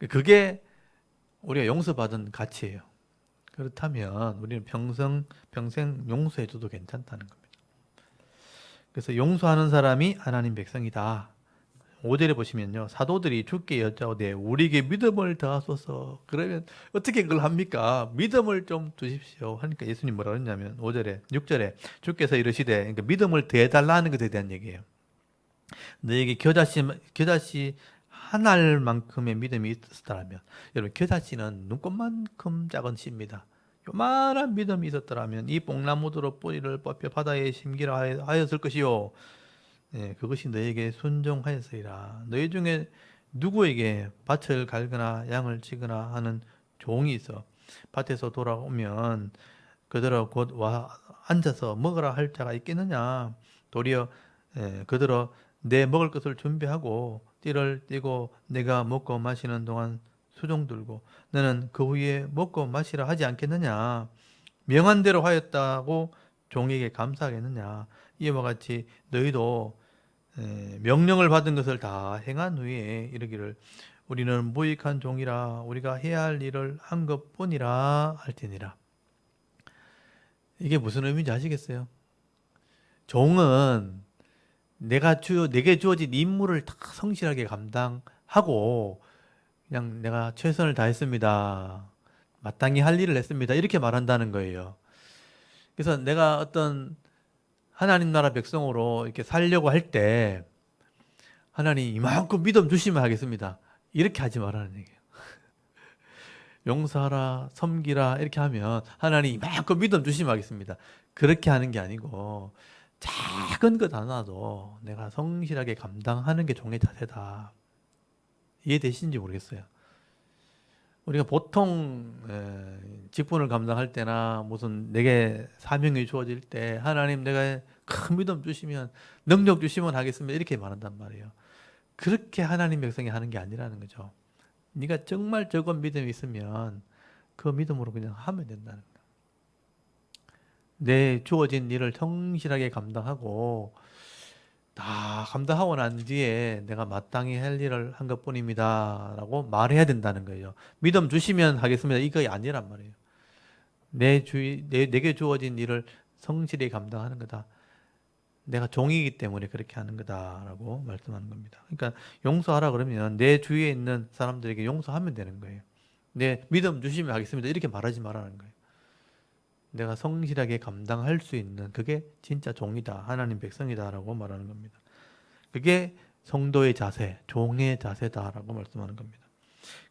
그게 우리가 용서받은 가치예요. 그렇다면 우리는 평생 용서해줘도 괜찮다는 겁니다. 그래서 용서하는 사람이 하나님 백성이다. 5절에 보시면요. 사도들이 주께 여짜오되 우리에게 믿음을 더하소서. 그러면 어떻게 그걸 합니까? 믿음을 좀 주십시오. 하니까 예수님 뭐라 그랬냐면 5절에 6절에 주께서 이르시되, 그러니까 믿음을 더해달라는 것에 대한 얘기예요. 너에게 겨자씨 한 알만큼의 믿음이 있었더라면, 여러분 겨자씨는 눈꽃만큼 작은 씨입니다. 요만한 믿음이 있었더라면 이 뽕나무들로 뿌리를 뽑혀 바다에 심기라 하였을 것이요. 예, 그것이 너에게 순종하였으리라. 너희 중에 누구에게 밭을 갈거나 양을 치거나 하는 종이 있어 밭에서 돌아오면 그들어 곧 와 앉아서 먹으라 할 자가 있겠느냐? 도리어 그들어 내 먹을 것을 준비하고 띠를 띠고 내가 먹고 마시는 동안 수종 들고 너는 그 후에 먹고 마시라 하지 않겠느냐? 명한 대로 하였다고 종에게 감사하겠느냐? 이와 같이 너희도 명령을 받은 것을 다 행한 후에 이르기를 우리는 무익한 종이라 우리가 해야 할 일을 한 것뿐이라 할지니라. 이게 무슨 의미인지 아시겠어요? 종은 내게 주어진 임무를 다 성실하게 감당하고 그냥 내가 최선을 다했습니다. 마땅히 할 일을 했습니다. 이렇게 말한다는 거예요. 그래서 내가 어떤 하나님 나라 백성으로 이렇게 살려고 할 때 하나님 이만큼 믿음 주시면 하겠습니다. 이렇게 하지 말라는 얘기예요. 용서하라, 섬기라 이렇게 하면 하나님 이만큼 믿음 주시면 하겠습니다. 그렇게 하는 게 아니고 작은 것 하나도 내가 성실하게 감당하는 게 종의 자세다. 이해되시는지 모르겠어요. 우리가 보통 직분을 감당할 때나 무슨 내게 사명이 주어질 때 하나님 내가 큰 믿음 주시면 능력 주시면 하겠습니다. 이렇게 말한단 말이에요. 그렇게 하나님 백성이 하는 게 아니라는 거죠. 네가 정말 적은 믿음이 있으면 그 믿음으로 그냥 하면 된다는 거예요. 내 주어진 일을 성실하게 감당하고 다 감당하고 난 뒤에 내가 마땅히 할 일을 한 것뿐입니다 라고 말해야 된다는 거예요. 믿음 주시면 하겠습니다. 이거 아니란 말이에요. 내게 주어진 일을 성실히 감당하는 거다. 내가 종이기 때문에 그렇게 하는 거다라고 말씀하는 겁니다. 그러니까 용서하라 그러면 내 주위에 있는 사람들에게 용서하면 되는 거예요. 내 믿음 주시면 하겠습니다. 이렇게 말하지 말라는 거예요. 내가 성실하게 감당할 수 있는 그게 진짜 종이다. 하나님 백성이다라고 말하는 겁니다. 그게 성도의 자세, 종의 자세다라고 말씀하는 겁니다.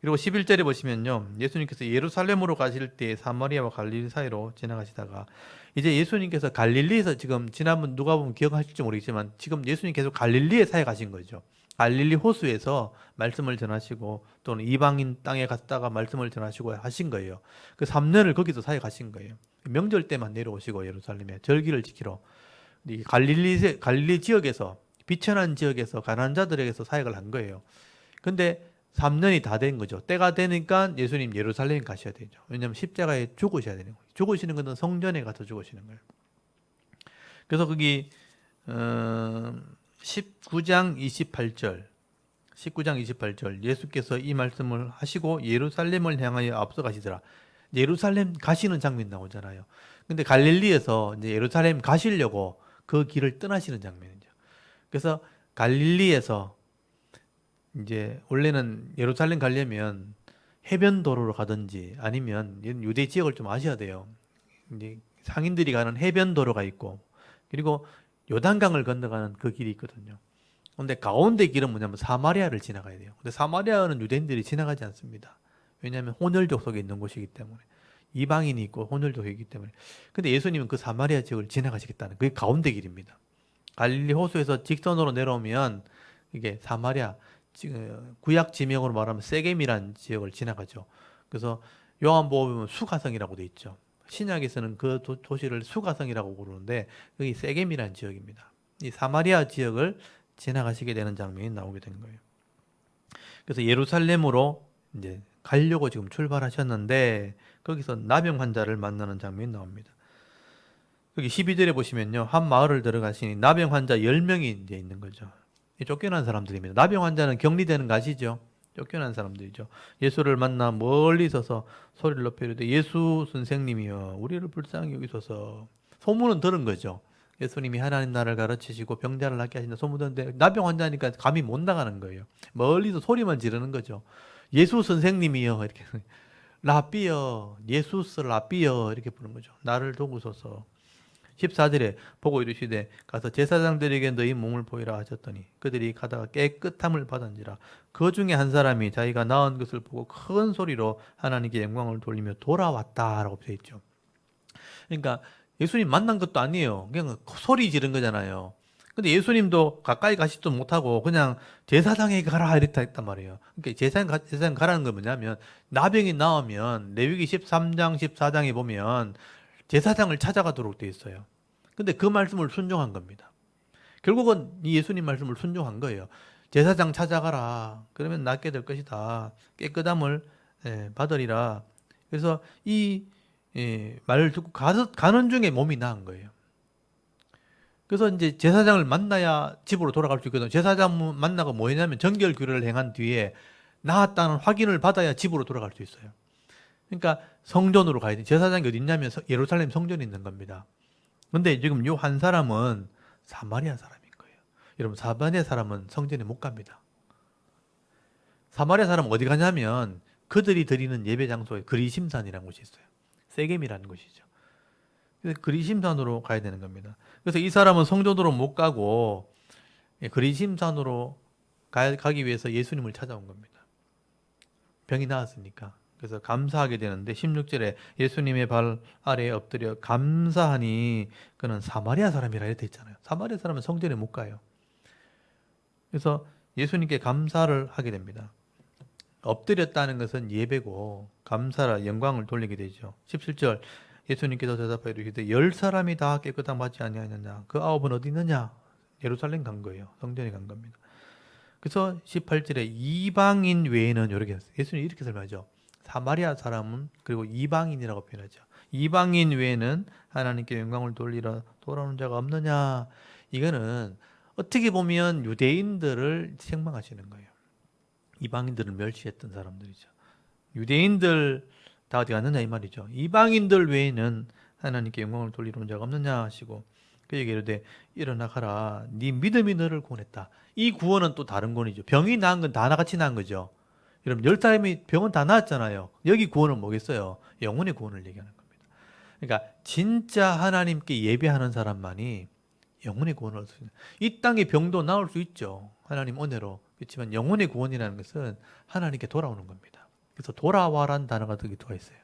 그리고 11절에 보시면요. 예수님께서 예루살렘으로 가실 때 사마리아와 갈릴리 사이로 지나가시다가 이제 예수님께서 갈릴리에서 지금 지난번 누가 보면 기억하실지 모르겠지만 지금 예수님 계속 갈릴리에 사에 가신 거죠. 갈릴리 호수에서 말씀을 전하시고 또는 이방인 땅에 갔다가 말씀을 전하시고 하신 거예요. 그 3년을 거기서 사에 가신 거예요. 명절 때만 내려오시고 예루살렘에 절기를 지키러 이 갈릴리 지역에서 비천한 지역에서 가난한 자들에게서 사역을 한 거예요. 근데 3년이 다 된 거죠. 때가 되니까 예수님 예루살렘 가셔야 되죠. 왜냐하면 십자가에 죽으셔야 되는 거예요. 죽으시는 것은 성전에 가서 죽으시는 거예요. 그래서 거기 19장 28절 예수께서 이 말씀을 하시고 예루살렘을 향하여 앞서가시더라. 예루살렘 가시는 장면 나오잖아요. 근데 갈릴리에서 이제 예루살렘 가시려고 그 길을 떠나시는 장면이죠. 그래서 갈릴리에서 이제 원래는 예루살렘 가려면 해변 도로로 가든지 아니면 유대 지역을 좀 아셔야 돼요. 이제 상인들이 가는 해변 도로가 있고 그리고 요단강을 건너가는 그 길이 있거든요. 근데 가운데 길은 뭐냐면 사마리아를 지나가야 돼요. 근데 사마리아는 유대인들이 지나가지 않습니다. 왜냐하면 혼혈족 속에 있는 곳이기 때문에 이방인이 있고 혼혈족이 있기 때문에. 근데 예수님은 그 사마리아 지역을 지나가시겠다는 그게 가운데 길입니다. 갈릴리 호수에서 직선으로 내려오면 이게 사마리아 구약 지명으로 말하면 세겜이라는 지역을 지나가죠. 그래서 요한복음에 보면 수가성이라고 돼 있죠. 신약에서는 그 도시를 수가성이라고 부르는데 여기 세겜이라는 지역입니다. 이 사마리아 지역을 지나가시게 되는 장면이 나오게 된 거예요. 그래서 예루살렘으로 이제 가려고 지금 출발하셨는데 거기서 나병 환자를 만나는 장면이 나옵니다. 여기 12절에 보시면요. 한 마을을 들어가시니 나병 환자 10명이 이제 있는 거죠. 쫓겨난 사람들입니다. 나병 환자는 격리되는 거 아시죠? 쫓겨난 사람들이죠. 예수를 만나 멀리 서서 소리를 높여 이르되 예수 선생님이여 우리를 불쌍히 여기소서. 소문은 들은 거죠. 예수님이 하나님 나라를 가르치시고 병자를 낫게 하신다 소문 듣는데 나병 환자니까 감이 못 나가는 거예요. 멀리서 소리만 지르는 거죠. 예수 선생님이여 이렇게 라삐여 예수스 라삐여 이렇게 부르는 거죠. 나를 도우소서. 14절에 보고 이르시되 가서 제사장들에게 너희 몸을 보이라 하셨더니 그들이 가다가 깨끗함을 받은지라. 그 중에 한 사람이 자기가 나은 것을 보고 큰 소리로 하나님께 영광을 돌리며 돌아왔다라고 되어 있죠. 그러니까 예수님 만난 것도 아니에요. 그냥 소리 지른 거잖아요. 근데 예수님도 가까이 가시지도 못하고 그냥 제사장에게 가라 이랬다 했단 말이에요. 그러니까 제사장 가라는 건 뭐냐면 나병이 나오면 레위기 13장 14장에 보면 제사장을 찾아가도록 돼 있어요. 근데 그 말씀을 순종한 겁니다. 결국은 이 예수님 말씀을 순종한 거예요. 제사장 찾아가라. 그러면 낫게 될 것이다. 깨끗함을 받으리라. 그래서 이 말을 듣고 가는 중에 몸이 나은 거예요. 그래서 이제 제사장을 만나야 집으로 돌아갈 수 있거든요. 제사장 만나고 뭐 했냐면 정결규례를 행한 뒤에 나았다는 확인을 받아야 집으로 돌아갈 수 있어요. 그러니까 성전으로 가야 돼. 제사장이 어디 있냐면 예루살렘 성전이 있는 겁니다. 근데 지금 요 한 사람은 사마리아 사람인 거예요. 여러분, 사마리아 사람은 성전에 못 갑니다. 사마리아 사람은 어디 가냐면 그들이 드리는 예배 장소에 그리심산이라는 곳이 있어요. 세겜이라는 곳이죠. 그래서 그리심산으로 가야 되는 겁니다. 그래서 이 사람은 성전으로 못 가고 그리심산으로 가기 위해서 예수님을 찾아온 겁니다. 병이 나았으니까. 그래서 감사하게 되는데 16절에 예수님의 발 아래에 엎드려 감사하니 그는 사마리아 사람이라 이렇게 있잖아요. 사마리아 사람은 성전에 못 가요. 그래서 예수님께 감사를 하게 됩니다. 엎드렸다는 것은 예배고 감사라 영광을 돌리게 되죠. 17절 예수님께서 대답하여 이르시되 10사람이 다 깨끗함 받지 아니하느냐 그 9은 어디 있느냐? 예루살렘 간 거예요. 성전에 간 겁니다. 그래서 18절에 이방인 외에는 이렇게 예수님이 이렇게 설명하죠. 사마리아 사람은 그리고 이방인이라고 표현하죠. 이방인 외에는 하나님께 영광을 돌리러 돌아오는 자가 없느냐. 이거는 어떻게 보면 유대인들을 책망하시는 거예요. 이방인들을 멸시했던 사람들이죠. 유대인들 다 어디 갔느냐 이 말이죠. 이방인들 외에는 하나님께 영광을 돌리러 온 자가 없느냐 하시고 그에게 이르되 일어나 가라. 네 믿음이 너를 구원했다. 이 구원은 또 다른 구원이죠. 병이 나은 건 다 나같이 나은 거죠. 여러분 10사람이 병은 다 나았잖아요. 여기 구원은 뭐겠어요? 영혼의 구원을 얘기하는 겁니다. 그러니까 진짜 하나님께 예배하는 사람만이 영혼의 구원을 얻을 수 있는. 이 땅의 병도 나을 수 있죠. 하나님 은혜로. 그렇지만 영혼의 구원이라는 것은 하나님께 돌아오는 겁니다. 그래서 돌아와라는 단어가 들어가 있어요.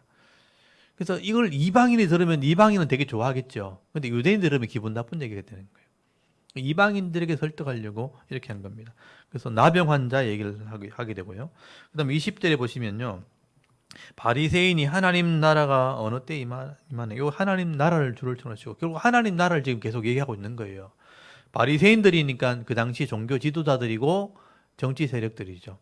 그래서 이걸 이방인이 들으면 이방인은 되게 좋아하겠죠. 근데 유대인이 들으면 기분 나쁜 얘기가 되는 거예요. 이방인들에게 설득하려고 이렇게 한 겁니다. 그래서 나병 환자 얘기를 하게 되고요. 그 다음에 20절에 보시면요. 바리새인이 하나님 나라가 어느 때 임하네. 요 하나님 나라를 줄을 쳐놓으시고 결국 하나님 나라를 지금 계속 얘기하고 있는 거예요. 바리새인들이니까 그 당시 종교 지도자들이고 정치 세력들이죠.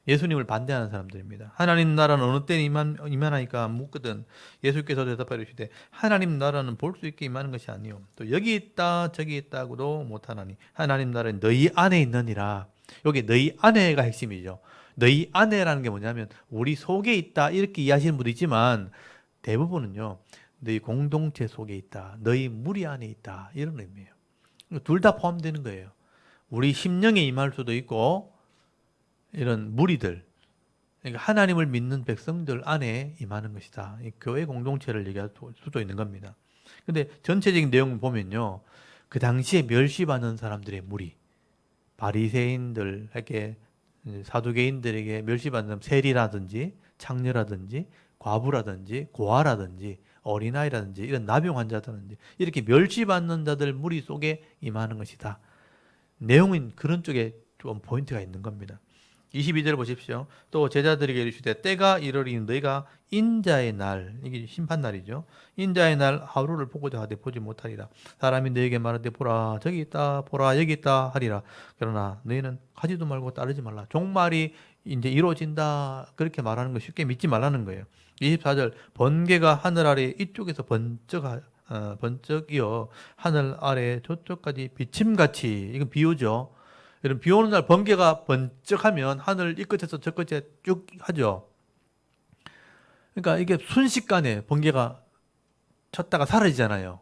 예수님을 반대하는 사람들입니다. 하나님 나라는 어느 때 임하나이까 묻거든 예수께서 대답하여 이르시되 하나님 나라는 볼 수 있게 임하는 것이 아니요 또 여기 있다 저기 있다고도 못하나니 하나님 나라는 너희 안에 있느니라. 여기 너희 안에가 핵심이죠. 너희 안에라는 게 뭐냐면 우리 속에 있다 이렇게 이해하시는 분도 있지만 대부분은요 너희 공동체 속에 있다 너희 무리 안에 있다 이런 의미예요. 둘 다 포함되는 거예요. 우리 심령에 임할 수도 있고 이런 무리들, 그러니까 하나님을 믿는 백성들 안에 임하는 것이다. 이 교회 공동체를 얘기할 수도 있는 겁니다. 근데 전체적인 내용을 보면요. 그 당시에 멸시받는 사람들의 무리, 바리새인들에게 사두개인들에게 멸시받는 세리라든지 창녀라든지 과부라든지 고아라든지 어린아이라든지 이런 나병 환자라든지 이렇게 멸시받는 자들 무리 속에 임하는 것이다. 내용은 그런 쪽에 좀 포인트가 있는 겁니다. 22절 보십시오. 또 제자들에게 이르시되 때가 이르리니 너희가 인자의 날, 이게 심판날이죠. 인자의 날 하루를 보고자 하되 보지 못하리라. 사람이 너희에게 말하되 보라 저기 있다 보라 여기 있다 하리라. 그러나 너희는 가지도 말고 따르지 말라. 종말이 이제 이루어진다 그렇게 말하는 거 쉽게 믿지 말라는 거예요. 24절 번개가 하늘 아래 이쪽에서 번쩍이어 하늘 아래 저쪽까지 비침같이 이건 비유죠. 여러분 비 오는 날 번개가 번쩍하면 하늘 이 끝에서 저 끝에 쭉 하죠. 그러니까 이게 순식간에 번개가 쳤다가 사라지잖아요.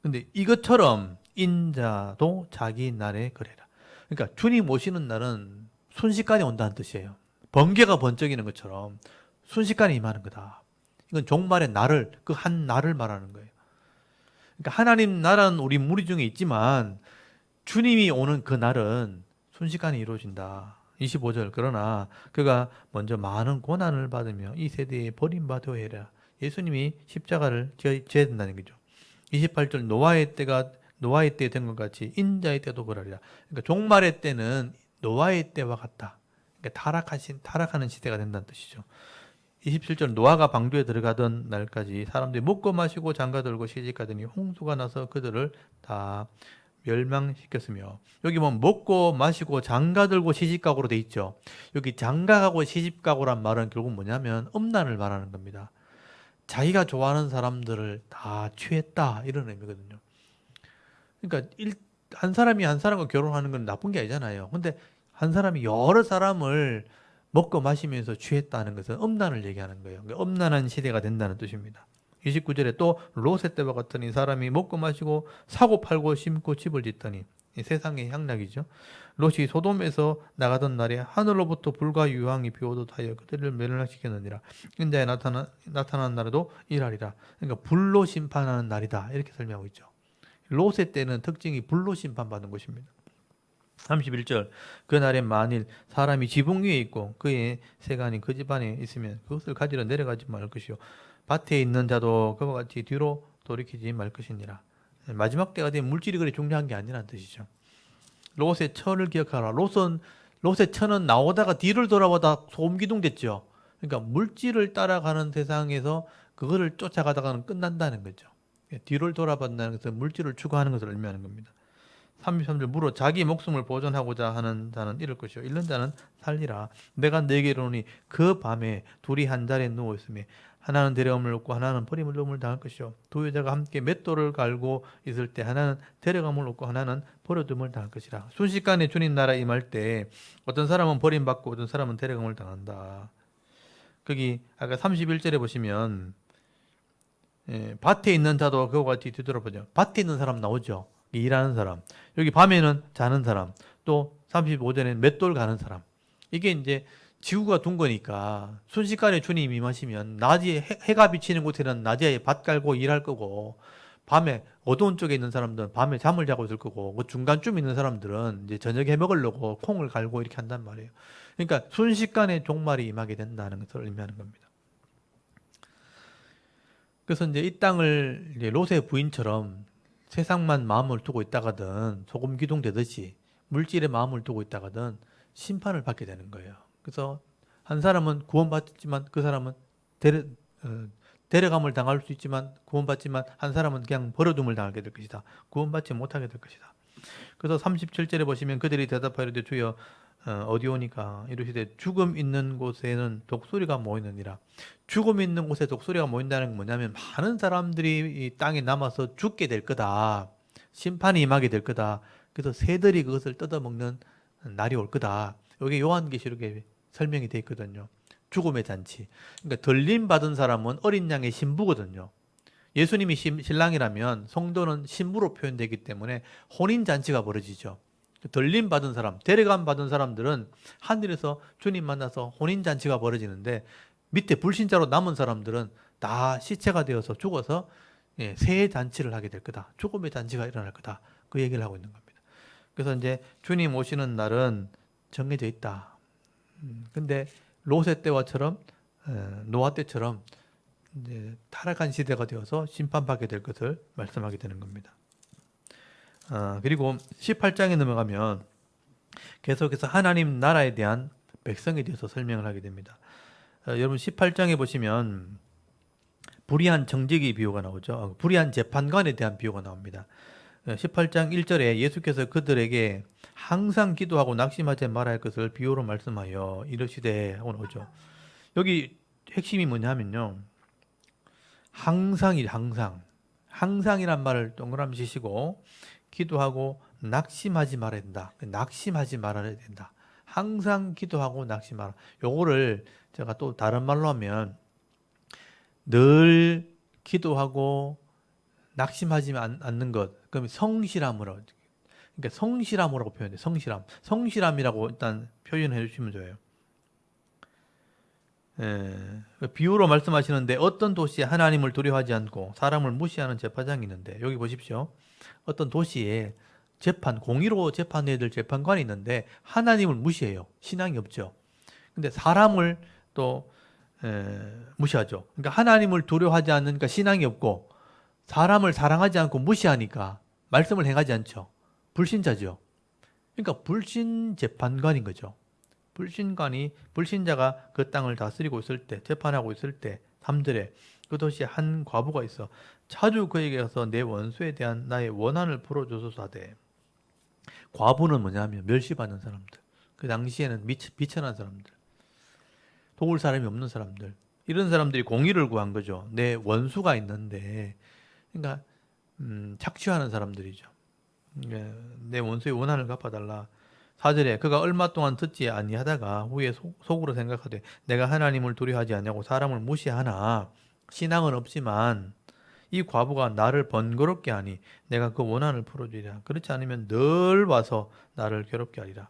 근데 이것처럼 인자도 자기 날에 그래라. 그러니까 주님 오시는 날은 순식간에 온다는 뜻이에요. 번개가 번쩍이는 것처럼 순식간에 임하는 거다. 이건 종말의 날을, 그 한 날을 말하는 거예요. 그러니까 하나님 나라는 우리 무리 중에 있지만 주님이 오는 그 날은 순식간에 이루어진다. 25절. 그러나 그가 먼저 많은 고난을 받으며 이 세대에 버림받아야 해라. 예수님이 십자가를 져야 된다는 거죠. 28절. 노아의 때 된 것 같이 인자의 때도 그러리라. 그러니까 종말의 때는 노아의 때와 같다. 그러니까 타락하는 시대가 된다는 뜻이죠. 27절. 노아가 방주에 들어가던 날까지 사람들이 먹고 마시고 장가들고 시집가더니 홍수가 나서 그들을 다 멸망시켰으며, 여기 보면 먹고 마시고 장가들고 시집가고로 돼 있죠. 여기 장가가고 시집가고란 말은 결국 뭐냐면 음란을 말하는 겁니다. 자기가 좋아하는 사람들을 다 취했다, 이런 의미거든요. 그러니까 한 사람이 한 사람과 결혼하는 건 나쁜 게 아니잖아요. 근데 한 사람이 여러 사람을 먹고 마시면서 취했다는 것은 음란을 얘기하는 거예요. 그러니까 음란한 시대가 된다는 뜻입니다. 29절에 또 롯의 때와 같으니 사람이 먹고 마시고 사고 팔고 심고 집을 짓더니, 이 세상의 향락이죠. 롯이 소돔에서 나가던 날에 하늘로부터 불과 유황이 비오듯 하여 그들을 멸망시켰느니라. 인자에 나타난 날에도 이랄이라. 그러니까 불로 심판하는 날이다, 이렇게 설명하고 있죠. 롯의 때는 특징이 불로 심판받는 것입니다. 31절. 그날에 만일 사람이 지붕 위에 있고 그의 세간이 그 집안에 있으면 그것을 가지러 내려가지 말 것이요 밭에 있는 자도 그와 같이 뒤로 돌이키지 말 것이니라. 마지막 때가 되면 물질이 그리 중요한 게 아니라는 뜻이죠. 롯의 처를 기억하라. 롯의 처는 나오다가 뒤를 돌아보다 소음기둥 됐죠. 그러니까 물질을 따라가는 세상에서 그거를 쫓아가다가는 끝난다는 거죠. 뒤를 돌아본다는 것은 물질을 추구하는 것을 의미하는 겁니다. 33절. 무릇 자기 목숨을 보존하고자 하는 자는 잃을 것이요 잃는 자는 살리라. 내가 네게 이르노니 그 밤에 둘이 한 자리에 누워 있으며 하나는 데려감을 얻고 하나는 버림을 당할 것이요 두 여자가 함께 맷돌을 갈고 있을 때 하나는 데려감을 얻고 하나는 버려둠을 당할 것이라. 순식간에 주님 나라 임할 때 어떤 사람은 버림받고 어떤 사람은 데려감을 당한다. 거기 아까 31절에 보시면 밭에 있는 자도 그와 같이 뒤돌아보죠. 밭에 있는 사람 나오죠. 일하는 사람. 여기 밤에는 자는 사람. 또 35절에는 맷돌 가는 사람. 이게 이제 지구가 둔 거니까 순식간에 주님이 임하시면 낮에 해가 비치는 곳에는 낮에 밭 깔고 일할 거고, 밤에 어두운 쪽에 있는 사람들은 밤에 잠을 자고 있을 거고, 그 중간쯤 있는 사람들은 이제 저녁에 먹으려고 콩을 갈고 이렇게 한단 말이에요. 그러니까 순식간에 종말이 임하게 된다는 것을 의미하는 겁니다. 그래서 이제 이 땅을 이제 롯의 부인처럼 세상만 마음을 두고 있다가든 소금 기둥 되듯이 물질에 마음을 두고 있다가든 심판을 받게 되는 거예요. 그래서 한 사람은 구원받지만 그 사람은 데려감을 당할 수 있지만 구원받지만 한 사람은 그냥 버려둠을 당하게 될 것이다. 구원받지 못하게 될 것이다. 그래서 37절에 보시면 그들이 대답하이르되 주여 어디 오니까 이르시되 죽음 있는 곳에는 독수리가 모이느니라. 죽음 있는 곳에 독수리가 모인다는 건 뭐냐면 많은 사람들이 이 땅에 남아서 죽게 될 거다. 심판이 임하게 될 거다. 그래서 새들이 그것을 뜯어먹는 날이 올 거다. 여기 요한계시록에 설명이 되어 있거든요. 죽음의 잔치. 그러니까 들림 받은 사람은 어린 양의 신부거든요. 예수님이 신랑이라면 성도는 신부로 표현되기 때문에 혼인 잔치가 벌어지죠. 들림 받은 사람, 데려감 받은 사람들은 하늘에서 주님 만나서 혼인 잔치가 벌어지는데, 밑에 불신자로 남은 사람들은 다 시체가 되어서 죽어서 새 잔치를 하게 될 거다. 죽음의 잔치가 일어날 거다. 그 얘기를 하고 있는 겁니다. 그래서 이제 주님 오시는 날은 정해져 있다. 근데 롯의 때와처럼 노아 때처럼 이제 타락한 시대가 되어서 심판받게 될 것을 말씀하게 되는 겁니다. 그리고 18장에 넘어가면 계속해서 하나님 나라에 대한 백성에 대해서 설명을 하게 됩니다. 여러분 18장에 보시면 불의한 정직의 비유가 나오죠. 불의한 재판관에 대한 비유가 나옵니다. 18장 1절에 예수께서 그들에게 항상 기도하고 낙심하지 말아야 할 것을 비유로 말씀하여 이르시되 하고 나오죠. 여기 핵심이 뭐냐면요. 항상이란 말을 동그라미 치시고 기도하고 낙심하지 말아야 된다. 낙심하지 말아야 된다. 항상 기도하고 낙심하라. 요거를 제가 또 다른 말로 하면 늘 기도하고 낙심하지 않는 것. 그럼 성실함으로. 그러니까 성실함이라고 표현해. 성실함. 성실함이라고 일단 표현해 주시면 좋아요. 비유로 말씀하시는데 어떤 도시에 하나님을 두려워하지 않고 사람을 무시하는 재판장이 있는데 여기 보십시오. 어떤 도시에 공의로 재판해야 될 재판관이 있는데 하나님을 무시해요. 신앙이 없죠. 근데 사람을 또 무시하죠. 그러니까 하나님을 두려워하지 않으니까 신앙이 없고 사람을 사랑하지 않고 무시하니까 말씀을 행하지 않죠. 불신자죠. 그러니까 불신 재판관인 거죠. 불신자가 그 땅을 다스리고 있을 때, 재판하고 있을 때, 3절에 그 도시에 한 과부가 있어. 자주 그에게 가서 내 원수에 대한 나의 원한을 풀어줘서 하되. 과부는 뭐냐면 멸시받는 사람들. 그 당시에는 비천한 사람들. 도울 사람이 없는 사람들. 이런 사람들이 공의를 구한 거죠. 내 원수가 있는데, 그러니까 착취하는 사람들이죠. 내 원수의 원한을 갚아달라. 4절에 그가 얼마 동안 듣지 아니하다가 후에 속으로 생각하되 내가 하나님을 두려워하지 않냐고 사람을 무시하나 신앙은 없지만 이 과부가 나를 번거롭게 하니 내가 그 원한을 풀어주리라. 그렇지 않으면 늘 와서 나를 괴롭게 하리라.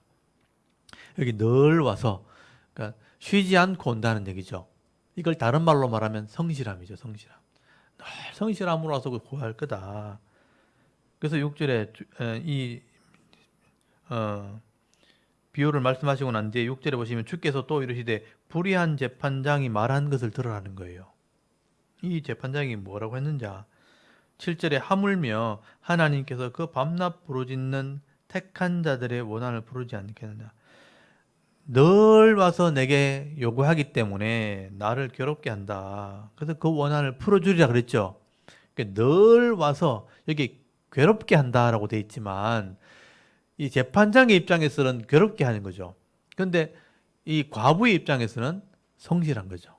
여기 늘 와서 그러니까 쉬지 않고 온다는 얘기죠. 이걸 다른 말로 말하면 성실함이죠. 성실함. 늘 성실함으로 와서 구할 거다. 그래서 6절에 이 비유를 말씀하시고 난 뒤에 6절에 보시면 주께서 또 이르시되 불의한 재판장이 말한 것을 들으라는 거예요. 이 재판장이 뭐라고 했는지 7절에 하물며 하나님께서 그 밤낮 부르짖는 택한 자들의 원한을 부르지 않겠느냐. 늘 와서 내게 요구하기 때문에 나를 괴롭게 한다. 그래서 그 원한을 풀어주리라 그랬죠. 그러니까 늘 와서 여기 괴롭게 한다라고 돼 있지만 이 재판장의 입장에서는 괴롭게 하는 거죠. 그런데 이 과부의 입장에서는 성실한 거죠.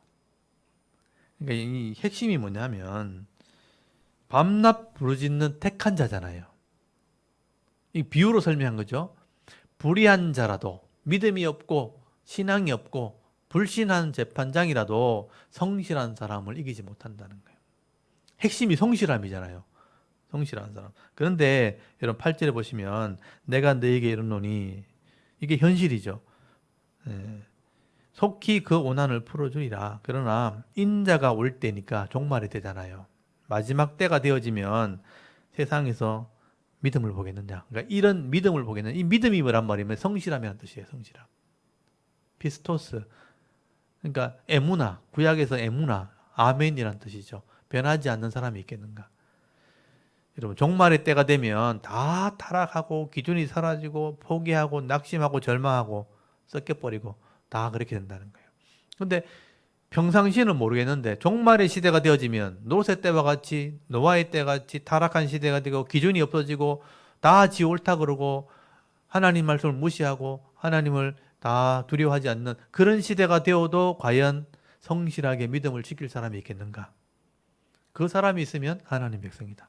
그러니까 이 핵심이 뭐냐면 밤낮 부르짖는 택한 자잖아요. 이 비유로 설명한 거죠. 불의한 자라도 믿음이 없고 신앙이 없고 불신한 재판장이라도 성실한 사람을 이기지 못한다는 거예요. 핵심이 성실함이잖아요. 성실한 사람. 그런데 여러분 8절에 보시면 내가 너에게 이르노니 이게 현실이죠. 속히 그 원한을 풀어주리라. 그러나 인자가 올 때니까 종말이 되잖아요. 마지막 때가 되어지면 세상에서 믿음을 보겠느냐. 그러니까 이런 믿음을 보겠느냐. 이 믿음이 뭐란 말이면 성실함이라는 뜻이에요. 성실함. 피스토스. 그러니까 에무나. 구약에서 에무나. 아멘이라는 뜻이죠. 변하지 않는 사람이 있겠는가. 여러분 종말의 때가 되면 다 타락하고 기준이 사라지고 포기하고 낙심하고 절망하고 썩겨버리고 다 그렇게 된다는 거예요. 그런데 평상시는 모르겠는데 종말의 시대가 되어지면 노세 때와 같이 노아의 때 같이 타락한 시대가 되고 기준이 없어지고 다 지 옳다 그러고 하나님 말씀을 무시하고 하나님을 다 두려워하지 않는 그런 시대가 되어도 과연 성실하게 믿음을 지킬 사람이 있겠는가? 그 사람이 있으면 하나님 백성이다.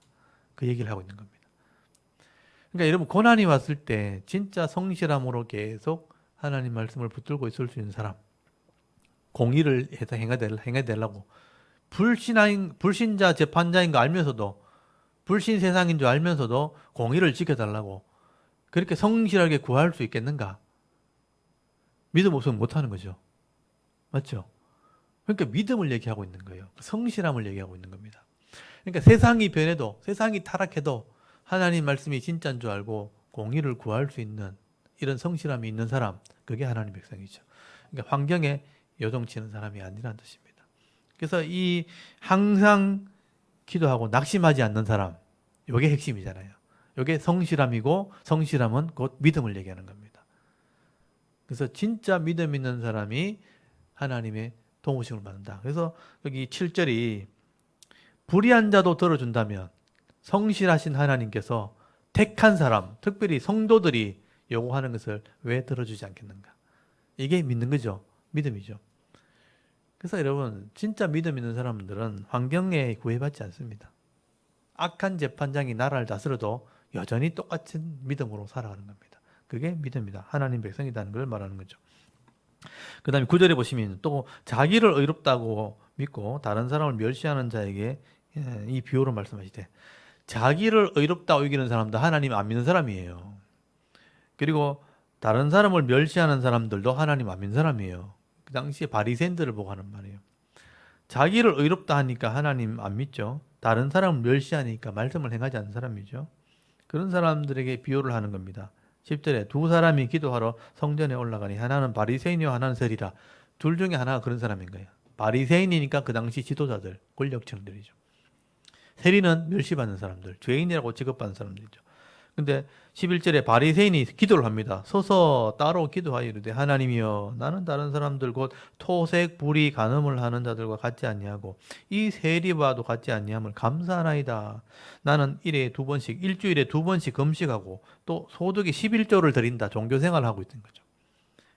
그 얘기를 하고 있는 겁니다. 그러니까 여러분 고난이 왔을 때 진짜 성실함으로 계속 하나님 말씀을 붙들고 있을 수 있는 사람, 공의를 해서 행해달라고 불신자 재판자인 거 알면서도 불신 세상인 줄 알면서도 공의를 지켜달라고 그렇게 성실하게 구할 수 있겠는가? 믿음 없으면 못하는 거죠. 맞죠? 그러니까 믿음을 얘기하고 있는 거예요. 성실함을 얘기하고 있는 겁니다. 그러니까 세상이 변해도 세상이 타락해도 하나님 말씀이 진짜인 줄 알고 공의를 구할 수 있는 이런 성실함이 있는 사람, 그게 하나님 백성이죠. 그러니까 환경에 요동치는 사람이 아니라는 뜻입니다. 그래서 이 항상 기도하고 낙심하지 않는 사람, 이게 핵심이잖아요. 이게 성실함이고 성실함은 곧 믿음을 얘기하는 겁니다. 그래서 진짜 믿음 있는 사람이 하나님의 도우심을 받는다. 그래서 여기 7절이 불의한 자도 들어준다면 성실하신 하나님께서 택한 사람, 특별히 성도들이 요구하는 것을 왜 들어주지 않겠는가? 이게 믿는 거죠. 믿음이죠. 그래서 여러분 진짜 믿음 있는 사람들은 환경에 구애받지 않습니다. 악한 재판장이 나라를 다스려도 여전히 똑같은 믿음으로 살아가는 겁니다. 그게 믿음이다. 하나님 백성이라는 걸 말하는 거죠. 그 다음에 9절에 보시면 또 자기를 의롭다고 믿고 다른 사람을 멸시하는 자에게 이 비유로 말씀하시되 자기를 의롭다 여기는 사람도 하나님 안 믿는 사람이에요. 그리고 다른 사람을 멸시하는 사람들도 하나님 안 믿는 사람이에요. 그 당시에 바리새인들을 보고 하는 말이에요. 자기를 의롭다 하니까 하나님 안 믿죠. 다른 사람을 멸시하니까 말씀을 행하지 않는 사람이죠. 그런 사람들에게 비유를 하는 겁니다. 10절에 두 사람이 기도하러 성전에 올라가니 하나는 바리새인이요 하나는 세리라. 둘 중에 하나가 그런 사람인 거예요. 바리새인이니까 그 당시 지도자들, 권력층들이죠. 세리는 멸시받는 사람들, 죄인이라고 취급받는 사람들이죠. 근데 11절에 바리새인이 기도를 합니다. 서서 따로 기도하여 이르되 하나님이여 나는 다른 사람들 곧 토색, 불의, 간음을 하는 자들과 같지 아니하고 이 세리와도 같지 아니함을 감사하나이다. 나는 일주일에 두 번씩 금식하고 또 소득의 11조를 드린다. 종교생활을 하고 있는 거죠.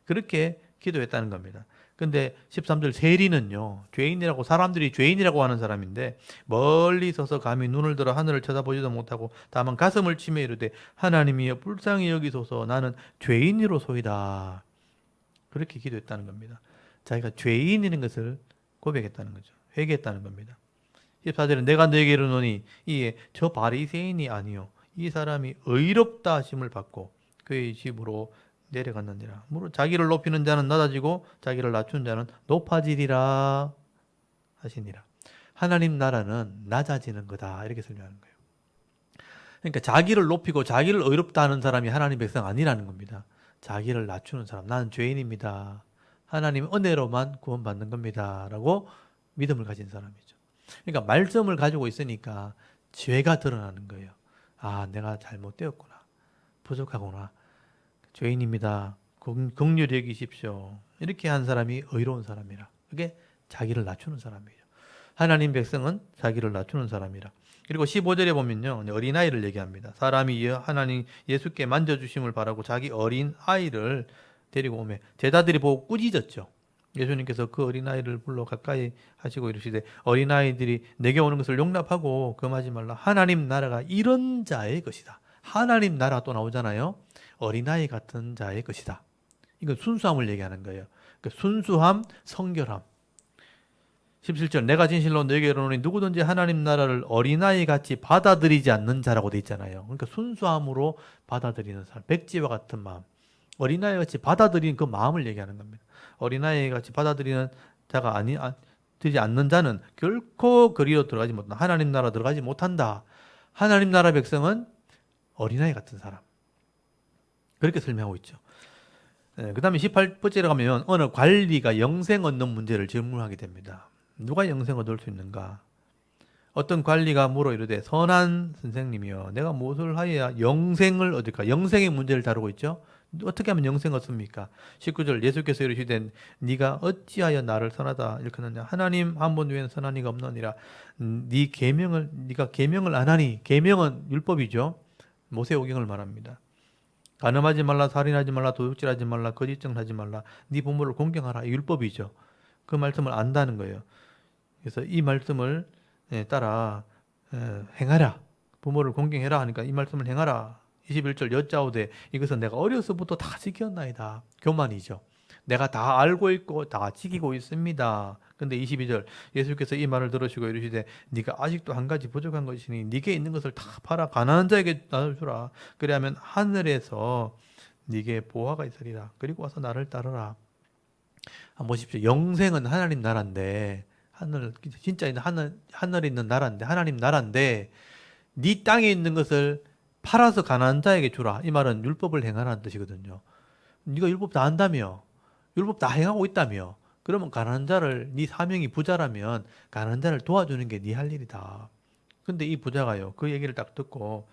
그렇게 기도했다는 겁니다. 근데 13절 세리는요, 죄인이라고, 사람들이 죄인이라고 하는 사람인데 멀리 서서 감히 눈을 들어 하늘을 쳐다보지도 못하고 다만 가슴을 치며 이르되 하나님이여 불쌍히 여기소서 나는 죄인이로소이다. 그렇게 기도했다는 겁니다. 자기가 죄인이라는 것을 고백했다는 거죠. 회개했다는 겁니다. 14절은 내가 너에게 이르노니 이에 저 바리새인이 아니요 이 사람이 의롭다 하심을 받고 그의 집으로 내려갔느니라. 무릇 자기를 높이는 자는 낮아지고 자기를 낮춘 자는 높아지리라 하시니라. 하나님 나라는 낮아지는 거다. 이렇게 설명하는 거예요. 그러니까 자기를 높이고 자기를 의롭다 하는 사람이 하나님 백성 아니라는 겁니다. 자기를 낮추는 사람. 나는 죄인입니다. 하나님 은혜로만 구원받는 겁니다. 라고 믿음을 가진 사람이죠. 그러니까 말씀을 가지고 있으니까 죄가 드러나는 거예요. 아, 내가 잘못되었구나. 부족하구나. 죄인입니다. 긍휼히 여기십시오. 이렇게 한 사람이 의로운 사람이라. 그게 자기를 낮추는 사람이에요. 하나님 백성은 자기를 낮추는 사람이라. 그리고 15절에 보면요. 어린아이를 얘기합니다. 사람이 하나님 예수께 만져주심을 바라고 자기 어린아이를 데리고 오매 제자들이 보고 꾸짖었죠. 예수님께서 그 어린아이를 불러 가까이 하시고 이르시되 어린아이들이 내게 오는 것을 용납하고 금하지 말라. 하나님 나라가 이런 자의 것이다. 하나님 나라 또 나오잖아요. 어린아이 같은 자의 것이다. 이건 순수함을 얘기하는 거예요. 그러니까 순수함, 성결함. 17절 내가 진실로 너에게 이르노니 누구든지 하나님 나라를 어린아이 같이 받아들이지 않는 자라고 돼 있잖아요. 그러니까 순수함으로 받아들이는 사람, 백지와 같은 마음. 어린아이 같이 받아들이는 그 마음을 얘기하는 겁니다. 어린아이 같이 받아들이는 자가 되지 않는 자는 결코 그리로 들어가지 못한다. 하나님 나라 들어가지 못한다. 하나님 나라 백성은 어린아이 같은 사람. 그렇게 설명하고 있죠. 그 다음에 18번째로 가면 어느 관리가 영생 얻는 문제를 질문하게 됩니다. 누가 영생 얻을 수 있는가? 어떤 관리가 물어 이르되 선한 선생님이여 내가 무엇을 하여야 영생을 얻을까? 영생의 문제를 다루고 있죠. 어떻게 하면 영생을 얻습니까? 19절 예수께서 이르시되 네가 어찌하여 나를 선하다 일컫느냐? 하나님 한 분 외에는 선한 이가 없느니라. 네가 계명을 안 하니 계명은 율법이죠. 모세오경을 말합니다. 간음하지 말라, 살인하지 말라, 도둑질하지 말라, 거짓증을 하지 말라, 네 부모를 공경하라. 율법이죠. 그 말씀을 안다는 거예요. 그래서 이 말씀을 따라 행하라. 부모를 공경해라 하니까 이 말씀을 행하라. 21절 여짜오되 이것은 내가 어려서부터 다 지켰나이다. 교만이죠. 내가 다 알고 있고 다 지키고 있습니다. 근데 22절 예수께서 이 말을 들으시고 이르시되 네가 아직도 한 가지 부족한 것이니 네게 있는 것을 다 팔아 가난한 자에게 나눠주라. 그리하면 하늘에서 네게 보화가 있으리라. 그리고 와서 나를 따르라. 한번 보십시오. 영생은 하나님 나라인데 진짜 하늘에 있는 나라인데 하나님 나라인데 네 땅에 있는 것을 팔아서 가난한 자에게 주라. 이 말은 율법을 행하라는 뜻이거든요. 네가 율법 다 한다며 율법 다 행하고 있다며 그러면 가난한 자를 네 사명이 부자라면 가난한 자를 도와주는 게 네 할 일이다. 근데 이 부자가요. 그 얘기를 딱 듣고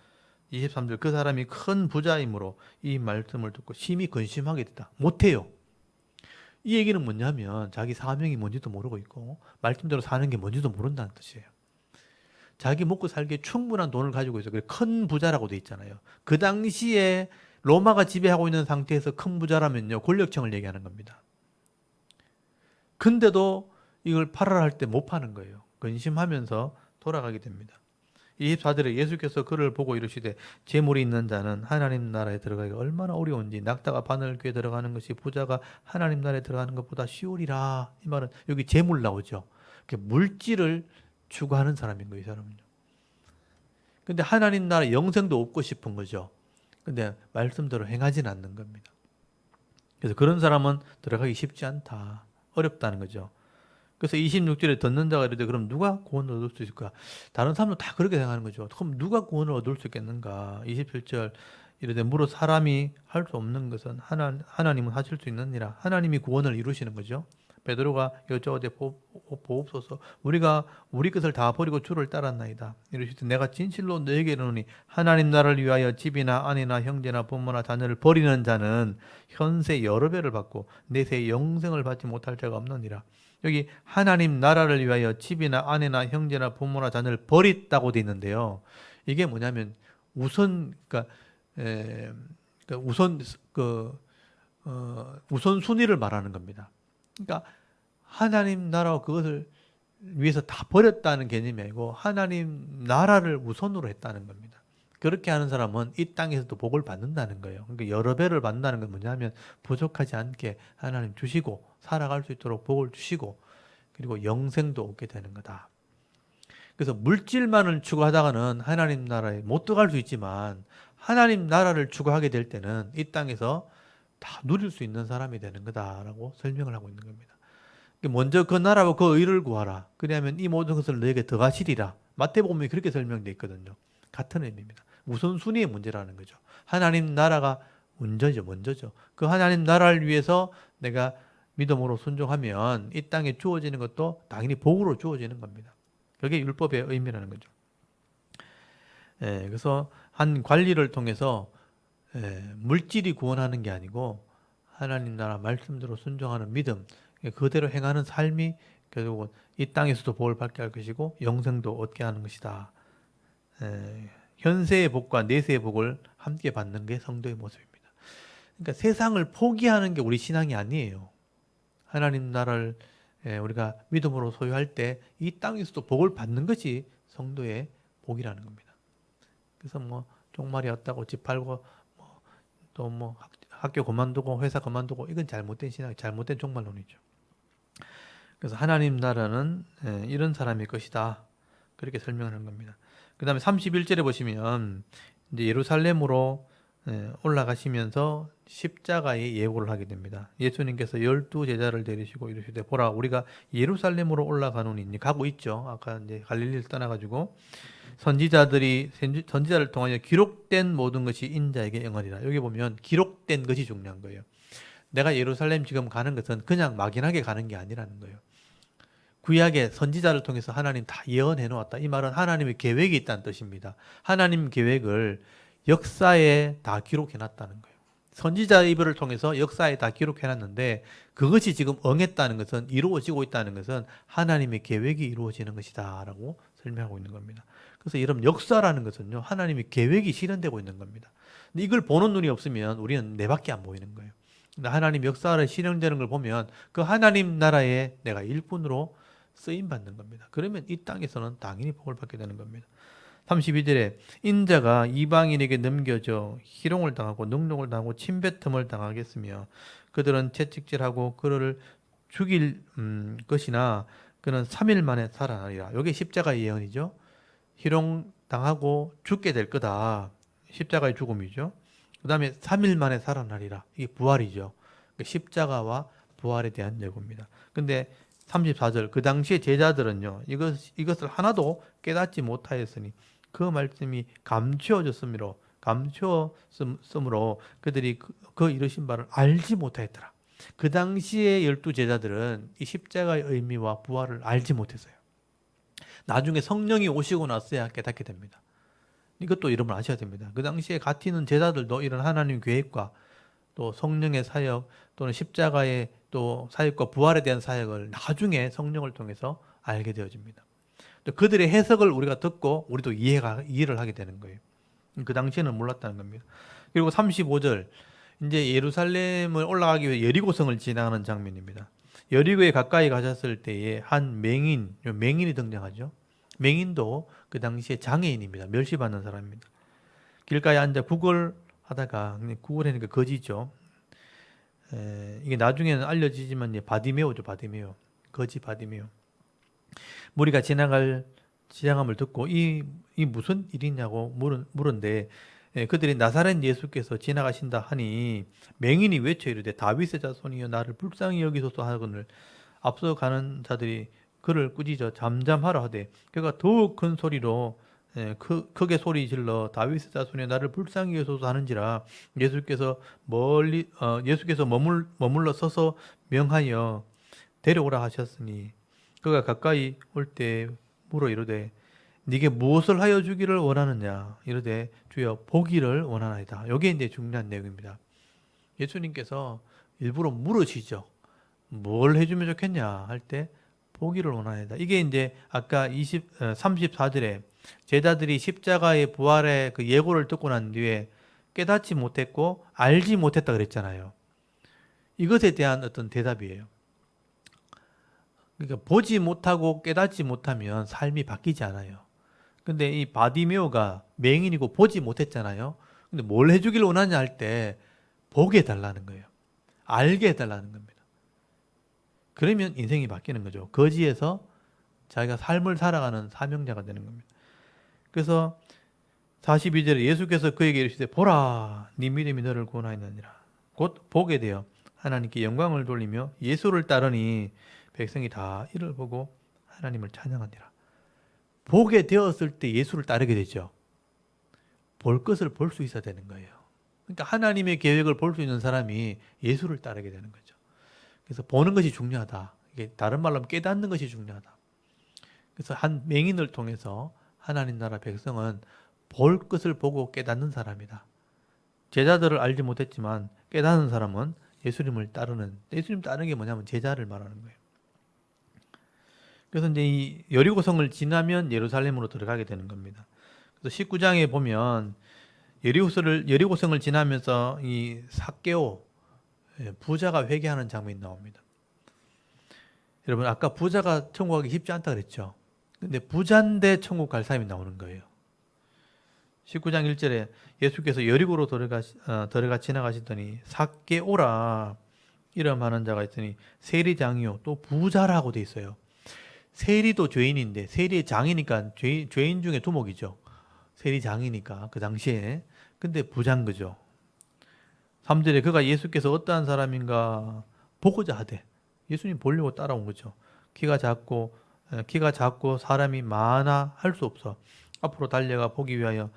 23절 그 사람이 큰 부자이므로 이 말씀을 듣고 심히 근심하게 됐다. 못해요. 이 얘기는 뭐냐면 자기 사명이 뭔지도 모르고 있고 말씀대로 사는 게 뭔지도 모른다는 뜻이에요. 자기 먹고 살기에 충분한 돈을 가지고 있어요. 큰 부자라고 돼 있잖아요. 그 당시에 로마가 지배하고 있는 상태에서 큰 부자라면요. 권력층을 얘기하는 겁니다. 근데도 이걸 팔아라 할 때 못 파는 거예요. 근심하면서 돌아가게 됩니다. 24절에 예수께서 그를 보고 이르시되 재물이 있는 자는 하나님 나라에 들어가기가 얼마나 어려운지 낙타가 바늘귀에 들어가는 것이 부자가 하나님 나라에 들어가는 것보다 쉬우리라. 이 말은 여기 재물 나오죠. 물질을 추구하는 사람인 거예요. 이 사람은요. 근데 하나님 나라 영생도 얻고 싶은 거죠. 근데 말씀대로 행하진 않는 겁니다. 그래서 그런 사람은 들어가기 쉽지 않다. 어렵다는 거죠. 그래서 26절에 듣는 자가 이르되 그럼 누가 구원을 얻을 수 있을까? 다른 사람도 다 그렇게 생각하는 거죠. 그럼 누가 구원을 얻을 수 있겠는가? 27절 이르되 무릇 사람이 할 수 없는 것은 하나님은 하실 수 있느니라. 하나님이 구원을 이루시는 거죠. 베드로가 여짜오되 보옵소서 우리가 우리 것을 다 버리고 주를 따랐나이다. 이르시되 내가 진실로 너에게 이르노니 하나님 나라를 위하여 집이나 아내나 형제나 부모나 자녀를 버리는 자는 현세 여러 배를 받고 내세 영생을 받지 못할 자가 없느니라. 여기 하나님 나라를 위하여 집이나 아내나 형제나 부모나 자녀를 버렸다고 돼 있는데요. 이게 뭐냐면 우선 그러니까 우선 순위를 말하는 겁니다. 그러니까 하나님 나라와 그것을 위해서 다 버렸다는 개념이 아니고 하나님 나라를 우선으로 했다는 겁니다. 그렇게 하는 사람은 이 땅에서도 복을 받는다는 거예요. 그러니까 여러 배를 받는다는 건 뭐냐면 부족하지 않게 하나님 주시고 살아갈 수 있도록 복을 주시고 그리고 영생도 얻게 되는 거다. 그래서 물질만을 추구하다가는 하나님 나라에 못 들어갈 수 있지만 하나님 나라를 추구하게 될 때는 이 땅에서 다 누릴 수 있는 사람이 되는 거다라고 설명을 하고 있는 겁니다. 먼저 그 나라와 그 의를 구하라. 그리하면 이 모든 것을 너에게 더하시리라. 마태복음에 그렇게 설명되어 있거든요. 같은 의미입니다. 우선순위의 문제라는 거죠. 하나님 나라가 먼저죠. 그 하나님 나라를 위해서 내가 믿음으로 순종하면 이 땅에 주어지는 것도 당연히 복으로 주어지는 겁니다. 그게 율법의 의미라는 거죠. 그래서 한 관리를 통해서 물질이 구원하는 게 아니고 하나님 나라 말씀대로 순종하는 믿음, 그대로 행하는 삶이 결국은 이 땅에서도 복을 받게 할 것이고 영생도 얻게 하는 것이다. 현세의 복과 내세의 복을 함께 받는 게 성도의 모습입니다. 그러니까 세상을 포기하는 게 우리 신앙이 아니에요. 하나님 나라를 우리가 믿음으로 소유할 때 이 땅에서도 복을 받는 것이 성도의 복이라는 겁니다. 그래서 뭐 종말이 없다고 집 팔고 또 뭐 학교 그만두고 회사 그만두고 이건 잘못된 신앙, 잘못된 종말론이죠. 그래서 하나님 나라는 이런 사람의 것이다. 그렇게 설명하는 겁니다. 그 다음에 31절에 보시면 이제 예루살렘으로 올라가시면서 십자가의 예고를 하게 됩니다. 예수님께서 12제자를 데리시고 이르시되 보라 우리가 예루살렘으로 올라가노니 가고 있죠. 아까 이제 갈릴리를 떠나가지고 선지자를 통하여 기록된 모든 것이 인자에게 응하리라. 여기 보면 기록된 것이 중요한 거예요. 내가 예루살렘 지금 가는 것은 그냥 막연하게 가는 게 아니라는 거예요. 구약의 선지자를 통해서 하나님 다 예언해 놓았다. 이 말은 하나님의 계획이 있다는 뜻입니다. 하나님 계획을 역사에 다 기록해 놨다는 거예요. 선지자의 입을 통해서 역사에 다 기록해 놨는데 그것이 지금 응했다는 것은 이루어지고 있다는 것은 하나님의 계획이 이루어지는 것이다 라고 설명하고 있는 겁니다. 그래서 이런 역사라는 것은요 하나님의 계획이 실현되고 있는 겁니다. 근데 이걸 보는 눈이 없으면 우리는 내밖에 안 보이는 거예요. 근데 하나님 역사를 실현되는 걸 보면 그 하나님 나라에 내가 일꾼으로 쓰임 받는 겁니다. 그러면 이 땅에서는 당연히 복을 받게 되는 겁니다. 32절에 인자가 이방인에게 넘겨져 희롱을 당하고 능욕을 당하고 침뱉음을 당하겠으며 그들은 채찍질하고 그를 죽일 것이나 그는 3일 만에 살아나리라. 이게 십자가의 예언이죠. 희롱 당하고 죽게 될 거다. 십자가의 죽음이죠. 그 다음에 3일 만에 살아나리라. 이게 부활이죠. 십자가와 부활에 대한 예고입니다. 근데 34절 그 당시에 제자들은요 이것을 하나도 깨닫지 못하였으니 그 말씀이 감추어졌으므로 그들이 그 이르신 바를 알지 못하였더라. 그 당시에 12제자들은 이 십자가의 의미와 부활을 알지 못했어요. 나중에 성령이 오시고 나서야 깨닫게 됩니다. 이것도 이름을 아셔야 됩니다. 그 당시에 같이 있는 제자들도 이런 하나님 계획과 또 성령의 사역 또는 십자가의 또 사역과 부활에 대한 사역을 나중에 성령을 통해서 알게 되어집니다. 또 그들의 해석을 우리가 듣고 우리도 이해를 하게 되는 거예요. 그 당시에는 몰랐다는 겁니다. 그리고 35절 이제 예루살렘을 올라가기 위해 여리고성을 지나가는 장면입니다. 여리고에 가까이 가셨을 때에 한 맹인이 등장하죠. 맹인도 그 당시에 장애인입니다. 멸시받는 사람입니다. 길가에 앉아 구걸하다가 구걸하니까 거지죠. 이게 나중에는 알려지지만 바디메오죠. 바디메오. 거지 바디메오. 무리가 지나갈 지향함을 듣고 이 무슨 일이냐고 물은데 그들이 나사렛 예수께서 지나가신다 하니 맹인이 외쳐 이르되 다윗의 자손이여 나를 불쌍히 여기소서 하거늘 앞서가는 자들이 그를 꾸짖어 잠잠하라 하되 그가 더욱 큰 소리로 크게 소리 질러 다윗의 자손이여 나를 불쌍히 여기소서 하는지라 예수께서 머물러 서서 명하여 데려오라 하셨으니 그가 가까이 올 때 물어 이르되 네게 무엇을 하여 주기를 원하느냐 이르되 주여 보기를 원하나이다. 이게 이제 중요한 내용입니다. 예수님께서 일부러 물으시죠. 뭘 해주면 좋겠냐 할 때 보기를 원하나이다. 이게 이제 아까 34절에 제자들이 십자가의 부활의 그 예고를 듣고 난 뒤에 깨닫지 못했고 알지 못했다 그랬잖아요. 이것에 대한 어떤 대답이에요. 그러니까 보지 못하고 깨닫지 못하면 삶이 바뀌지 않아요. 근데 이 바디메오가 맹인이고 보지 못했잖아요. 근데 뭘 해주길 원하냐 할 때 보게 해달라는 거예요. 알게 해달라는 겁니다. 그러면 인생이 바뀌는 거죠. 거지에서 자기가 삶을 살아가는 사명자가 되는 겁니다. 그래서 42절에 예수께서 그에게 이르시되 보라 네 믿음이 너를 구원하였느니라. 곧 보게 되어 하나님께 영광을 돌리며 예수를 따르니 백성이 다 이를 보고 하나님을 찬양하니라. 보게 되었을 때 예수를 따르게 되죠. 볼 것을 볼 수 있어야 되는 거예요. 그러니까 하나님의 계획을 볼 수 있는 사람이 예수를 따르게 되는 거죠. 그래서 보는 것이 중요하다. 이게 다른 말로 하면 깨닫는 것이 중요하다. 그래서 한 맹인을 통해서 하나님 나라 백성은 볼 것을 보고 깨닫는 사람이다. 제자들을 알지 못했지만 깨닫는 사람은 예수님을 따르는, 예수님 따르는 게 뭐냐면 제자를 말하는 거예요. 그래서 이제 이 여리고성을 지나면 예루살렘으로 들어가게 되는 겁니다. 그래서 19장에 보면 여리고성을 지나면서 이 삭개오 부자가 회개하는 장면이 나옵니다. 여러분 아까 부자가 천국 가기 쉽지 않다 그랬죠. 근데 부자인데 천국 갈 사람이 나오는 거예요. 19장 1절에 예수께서 여리고로 들어가 지나가시더니 삭개오라 이름하는 자가 있으니 세리장이요 또 부자라고 돼 있어요. 세리도 죄인인데 세리의 장이니까 죄인 중에 두목이죠. 세리장이니까 그 당시에. 근데 부자인 거죠. 3절에 그가 예수께서 어떠한 사람인가 보고자 하되 예수님 보려고 따라온 거죠. 키가 작고 사람이 많아 할 수 없어 앞으로 달려가 보기 위하여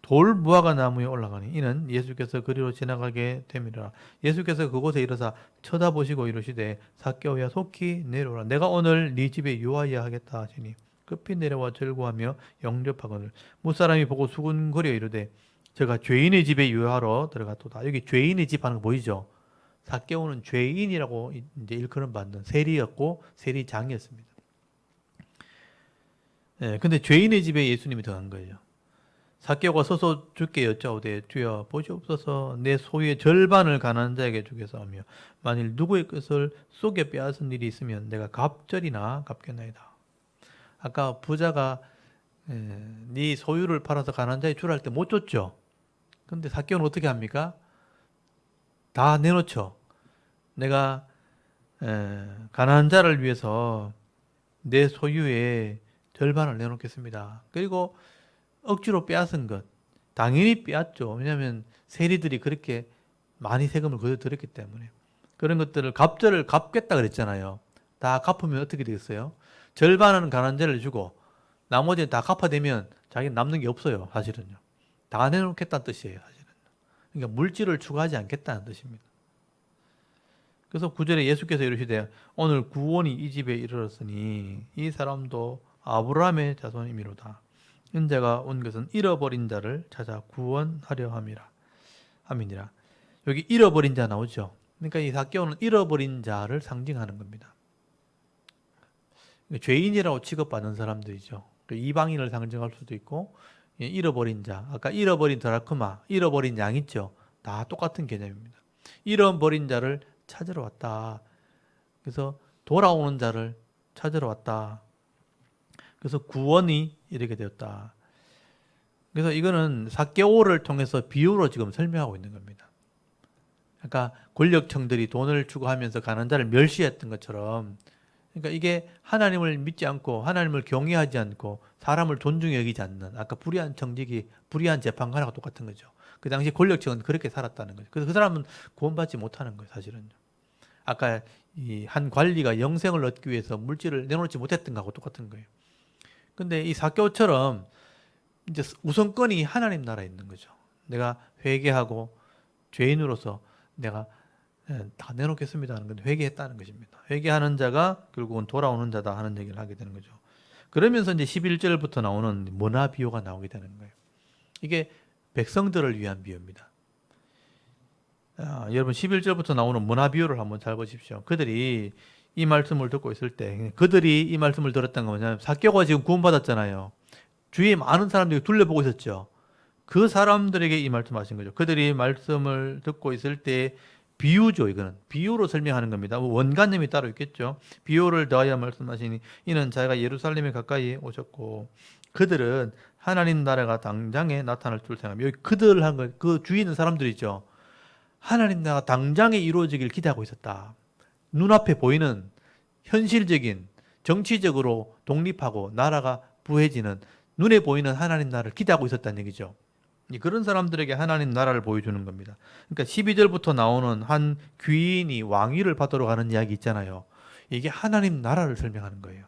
돌 무화과 나무에 올라가니 이는 예수께서 그리로 지나가게 됨이라. 예수께서 그곳에 이르사 쳐다보시고 이르시되 삭개오야 속히 내려오라. 내가 오늘 네 집에 유하여 하겠다 하시니 급히 내려와 절구하며 영접하거늘 무사람이 보고 수군거려 이르되 제가 죄인의 집에 유하러 들어갔도다. 여기 죄인의 집 하는 거 보이죠? 삭개오는 죄인이라고 이제 일컬음 받는 세리였고 세리장이었습니다. 근데 죄인의 집에 예수님이 들어간 거예요. 삭개오가 서서 주께 여짜오되 주여 보시옵소서 내 소유의 절반을 가난한 자에게 주겠사오며 만일 누구의 것을 속에 빼앗은 일이 있으면 내가 갑절이나 갚겠나이다. 아까 부자가 네 소유를 팔아서 가난한 자에 주라 할 때 못 줬죠. 근데 삭개오는 어떻게 합니까? 다 내놓죠. 내가 가난한 자를 위해서 내 소유의 절반을 내놓겠습니다. 그리고 억지로 빼앗은 것 당연히 빼앗죠. 왜냐하면 세리들이 그렇게 많이 세금을 거둬들였기 때문에. 그런 것들을 갑절을 갚겠다 그랬잖아요. 다 갚으면 어떻게 되겠어요? 절반은 가난한 자를 주고 나머지는 다 갚아대면 자기는 남는 게 없어요. 사실은요. 다 내놓겠다는 뜻이에요. 사실은. 그러니까 물질을 추구하지 않겠다는 뜻입니다. 그래서 9절에 예수께서 이르시되 오늘 구원이 이 집에 이르렀으니 이 사람도 아브라함의 자손이미로다. 인자가 온 것은 잃어버린 자를 찾아 구원하려 함이니라. 여기 잃어버린 자 나오죠. 그러니까 이 삭개오는 잃어버린 자를 상징하는 겁니다. 죄인이라고 취급받는 사람들이죠. 이방인을 상징할 수도 있고 잃어버린 자, 아까 잃어버린 드라크마, 잃어버린 양 있죠. 다 똑같은 개념입니다. 잃어버린 자를 찾으러 왔다. 그래서 돌아오는 자를 찾으러 왔다. 그래서 구원이 이르게 되었다. 그래서 이거는 삭개오를 통해서 비유로 지금 설명하고 있는 겁니다. 아까 권력층들이 돈을 추구하면서 가난한 자를 멸시했던 것처럼 그러니까 이게 하나님을 믿지 않고 하나님을 경외하지 않고 사람을 존중히 여기지 않는 아까 불의한 정직이 불의한 재판관하고 똑같은 거죠. 그 당시 권력층은 그렇게 살았다는 거죠. 그래서 그 사람은 구원받지 못하는 거예요, 사실은. 아까 이 한 관리가 영생을 얻기 위해서 물질을 내놓지 못했던 거하고 똑같은 거예요. 근데 이 사개오처럼 이제 우선권이 하나님 나라에 있는 거죠. 내가 회개하고 죄인으로서 내가 다 내놓겠습니다 하는 건 회개했다는 것입니다. 회개하는 자가 결국은 돌아오는 자다 하는 얘기를 하게 되는 거죠. 그러면서 이제 11절부터 나오는 문화 비유가 나오게 되는 거예요. 이게 백성들을 위한 비유입니다. 여러분 11절부터 나오는 문화 비유를 한번 잘 보십시오. 그들이 이 말씀을 듣고 있을 때 그들이 이 말씀을 들었던 건 뭐냐면 삭개오가 지금 구원받았잖아요. 주위에 많은 사람들이 둘러보고 있었죠. 그 사람들에게 이 말씀하신 거죠. 그들이 말씀을 듣고 있을 때 비유죠. 이거는 비유로 설명하는 겁니다. 원관념이 따로 있겠죠. 비유를 더하여 말씀하시니 이는 자기가 예루살렘에 가까이 오셨고 그들은 하나님 나라가 당장에 나타날 줄 생각합니다. 여기 그들 한 거, 그 주위에 있는 사람들이죠. 하나님 나라가 당장에 이루어지길 기대하고 있었다. 눈앞에 보이는 현실적인 정치적으로 독립하고 나라가 부해지는 눈에 보이는 하나님 나라를 기대하고 있었다는 얘기죠. 그런 사람들에게 하나님 나라를 보여주는 겁니다. 그러니까 12절부터 나오는 한 귀인이 왕위를 받으러 가는 이야기 있잖아요. 이게 하나님 나라를 설명하는 거예요.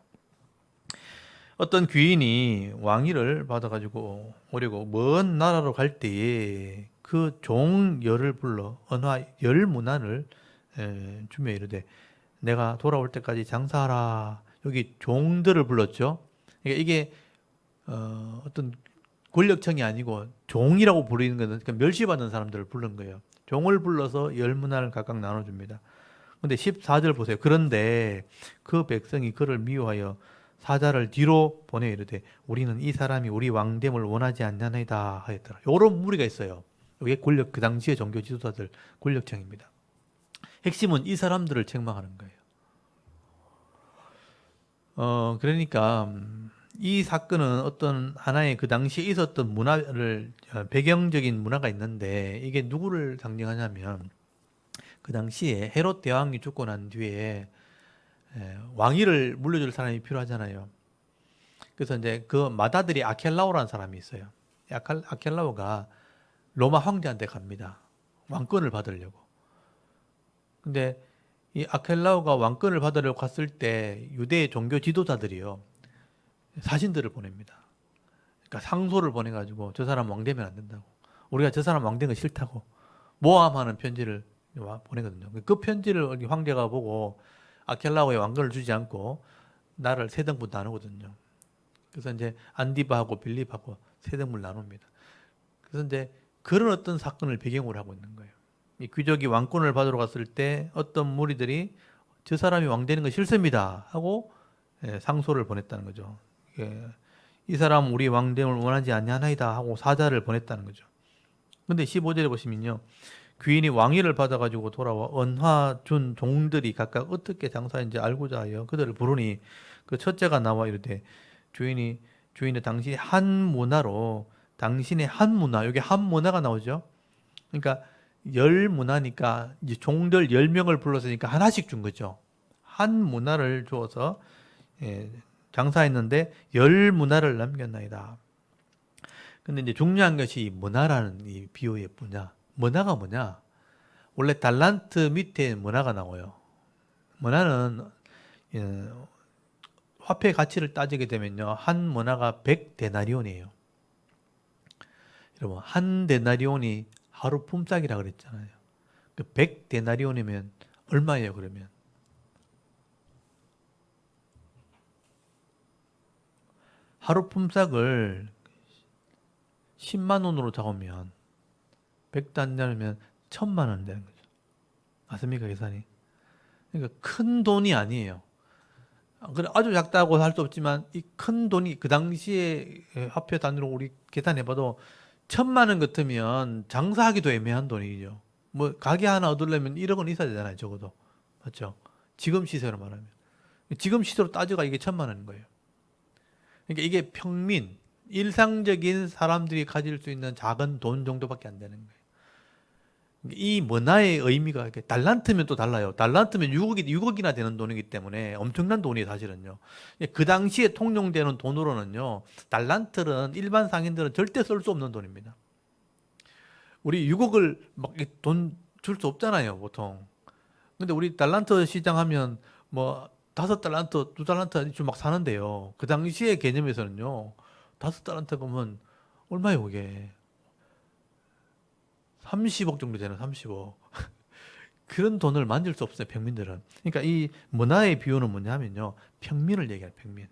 어떤 귀인이 왕위를 받아가지고 오려고 먼 나라로 갈 때에 그 종열을 불러 언화 열 문안을 주며 이르되 내가 돌아올 때까지 장사하라. 여기 종들을 불렀죠. 그러니까 이게 어떤 권력층이 아니고 종이라고 부르는 것은 그러니까 멸시받는 사람들을 부른 거예요. 종을 불러서 열 문안을 각각 나눠줍니다. 근데 14절 보세요. 그런데 그 백성이 그를 미워하여 사자를 뒤로 보내 이르되 우리는 이 사람이 우리 왕됨을 원하지 않냐나이다 하였더라. 요런 무리가 있어요. 이게 권력 그 당시의 종교 지도자들 권력층입니다. 핵심은 이 사람들을 책망하는 거예요. 그러니까 이 사건은 어떤 하나의 그 당시에 있었던 문화를 배경적인 문화가 있는데 이게 누구를 상징하냐면 그 당시에 헤롯 대왕이 죽고 난 뒤에 왕위를 물려줄 사람이 필요하잖아요. 그래서 이제 그 맏아들이 아켈라오라는 사람이 있어요. 아켈라오가 로마 황제한테 갑니다. 왕권을 받으려고. 근데 이 아켈라오가 왕권을 받으려고 갔을 때 유대 종교 지도자들이요. 사신들을 보냅니다. 그러니까 상소를 보내가지고 저 사람 왕 되면 안 된다고. 우리가 저 사람 왕 되는 거 싫다고. 모함하는 편지를 보내거든요. 그 편지를 황제가 보고 아켈라오의 왕권을 주지 않고 나를 세 등분 나누거든요. 그래서 이제 안디바하고 빌립하고 세 등분 나눕니다. 그래서 이제 그런 어떤 사건을 배경으로 하고 있는 거예요. 이 귀족이 왕권을 받으러 갔을 때 어떤 무리들이 저 사람이 왕 되는 거 싫습니다 하고 상소를 보냈다는 거죠. 이 사람 우리 왕됨을 원하지 아니하나이다 하고 사자를 보냈다는 거죠. 근데 15절에 보시면요. 귀인이 왕위를 받아가지고 돌아와 언화 준 종들이 각각 어떻게 장사인지 알고자 하여 그들을 부르니 그 첫째가 나와 이르되 주인의 당신의 한 문화로 당신의 한 문화 여기 한 문화가 나오죠. 그러니까 열 문화니까 이제 종들 10명을 불렀으니까 하나씩 준 거죠. 한 문화를 주어서 장사했는데 열 문화를 남겼나이다. 근데 이제 중요한 것이 문화라는 이 비유의 문화. 문화가 뭐냐? 원래 달란트 밑에 문화가 나와요. 문화는 화폐 가치를 따지게 되면요. 한 문화가 100데나리온이에요. 여러분, 한 데나리온이 하루 품삯이라 그랬잖아요. 100데나리온이면 얼마예요, 그러면? 하루 품삯을 10만 원으로 잡으면 100데나리온이면 1000만 원 되는 거죠. 맞습니까, 계산이? 그러니까 큰 돈이 아니에요. 아주 작다고 할 수 없지만 이 큰 돈이 그 당시에 화폐 단위로 우리 계산해봐도 1000만 원 같으면 장사하기도 애매한 돈이죠. 뭐 가게 하나 얻으려면 1억 원 있어야 되잖아요, 적어도. 맞죠? 지금 시세로 말하면. 지금 시세로 따져가 이게 1000만 원인 거예요. 그러니까 이게 평민, 일상적인 사람들이 가질 수 있는 작은 돈 정도밖에 안 되는 거예요. 이 문화의 의미가 이렇게 달란트면 또 달라요. 달란트면 6억이나 되는 돈이기 때문에 엄청난 돈이 사실은요. 그 당시에 통용되는 돈으로는요, 달란트는 일반 상인들은 절대 쓸 수 없는 돈입니다. 우리 6억을 막 돈 줄 수 없잖아요, 보통. 근데 우리 달란트 시장 하면 뭐 5달란트, 2달란트 막 사는데요. 그 당시의 개념에서는요, 5달란트 보면 얼마예요, 그게? 30억 정도 되는 30억. 그런 돈을 만질 수 없어요, 평민들은. 그러니까 이 문화의 비유는 뭐냐면요. 평민을 얘기해요, 평민.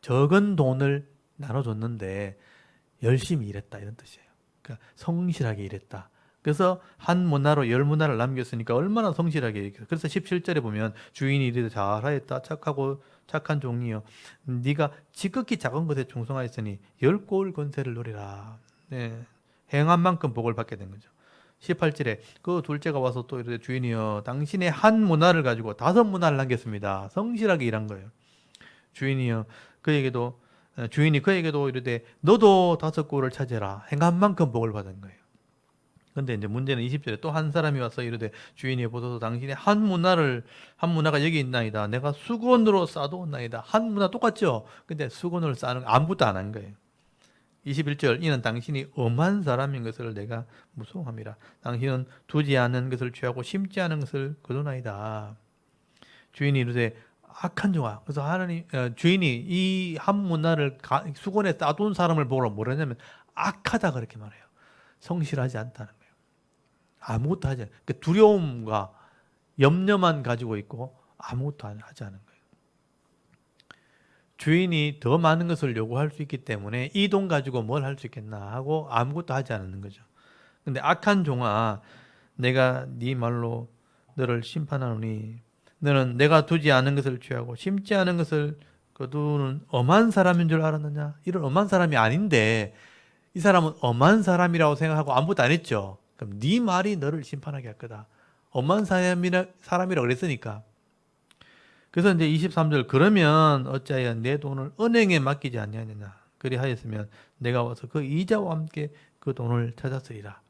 적은 돈을 나눠줬는데 열심히 일했다, 이런 뜻이에요. 그러니까 성실하게 일했다. 그래서 한 문화로 열 문화를 남겼으니까 얼마나 성실하게 일했겠어요. 그래서 17절에 보면 주인이 이르되 잘하였다, 착하고 착한 종이여. 네가 지극히 작은 것에 충성하였으니 열 고을 권세를 누리라. 네. 행한 만큼 복을 받게 된 거죠. 18절에 그 둘째가 와서 또 이르되 주인이여 당신의 한 문화를 가지고 5문화를 남겼습니다. 성실하게 일한 거예요. 주인이여 그에게도 주인이 그에게도 이르되 너도 5고를 차지해라. 행한 만큼 복을 받은 거예요. 근데 이제 문제는 20절에 또 한 사람이 와서 이르되 주인이 보소서 당신의 한 문화가 여기 있나이다. 내가 수건으로 싸두었나이다. 한 문화 똑같죠? 근데 수건으로 싸는 거 아무것도 안 한 거예요. 21절 이는 당신이 엄한 사람인 것을 내가 무서워함이라. 당신은 두지 않은 것을 취하고 심지 않은 것을 거두나이다. 주인이 이르되 악한 종아. 그래서 주인이 이 한 문화를 수건에 싸둔 사람을 보고 뭐라냐면 악하다 그렇게 말해요. 성실하지 않다는 거예요. 아무것도 하지 않아요. 그러니까 두려움과 염려만 가지고 있고 아무것도 하지 않은 거예요. 주인이 더 많은 것을 요구할 수 있기 때문에 이 돈 가지고 뭘 할 수 있겠나 하고 아무것도 하지 않는 거죠. 근데 악한 종아, 내가 네 말로 너를 심판하노니 너는 내가 두지 않은 것을 취하고 심지 않은 것을 거두는 엄한 사람인 줄 알았느냐? 이런 엄한 사람이 아닌데 이 사람은 엄한 사람이라고 생각하고 아무것도 안 했죠. 그럼 네 말이 너를 심판하게 할 거다. 엄한 사람이라고 그랬으니까. 그래서 이제 23절 그러면 어찌하여 내 돈을 은행에 맡기지 아니하느냐 그리하였으면 내가 와서 그 이자와 함께 그 돈을 찾았으리라.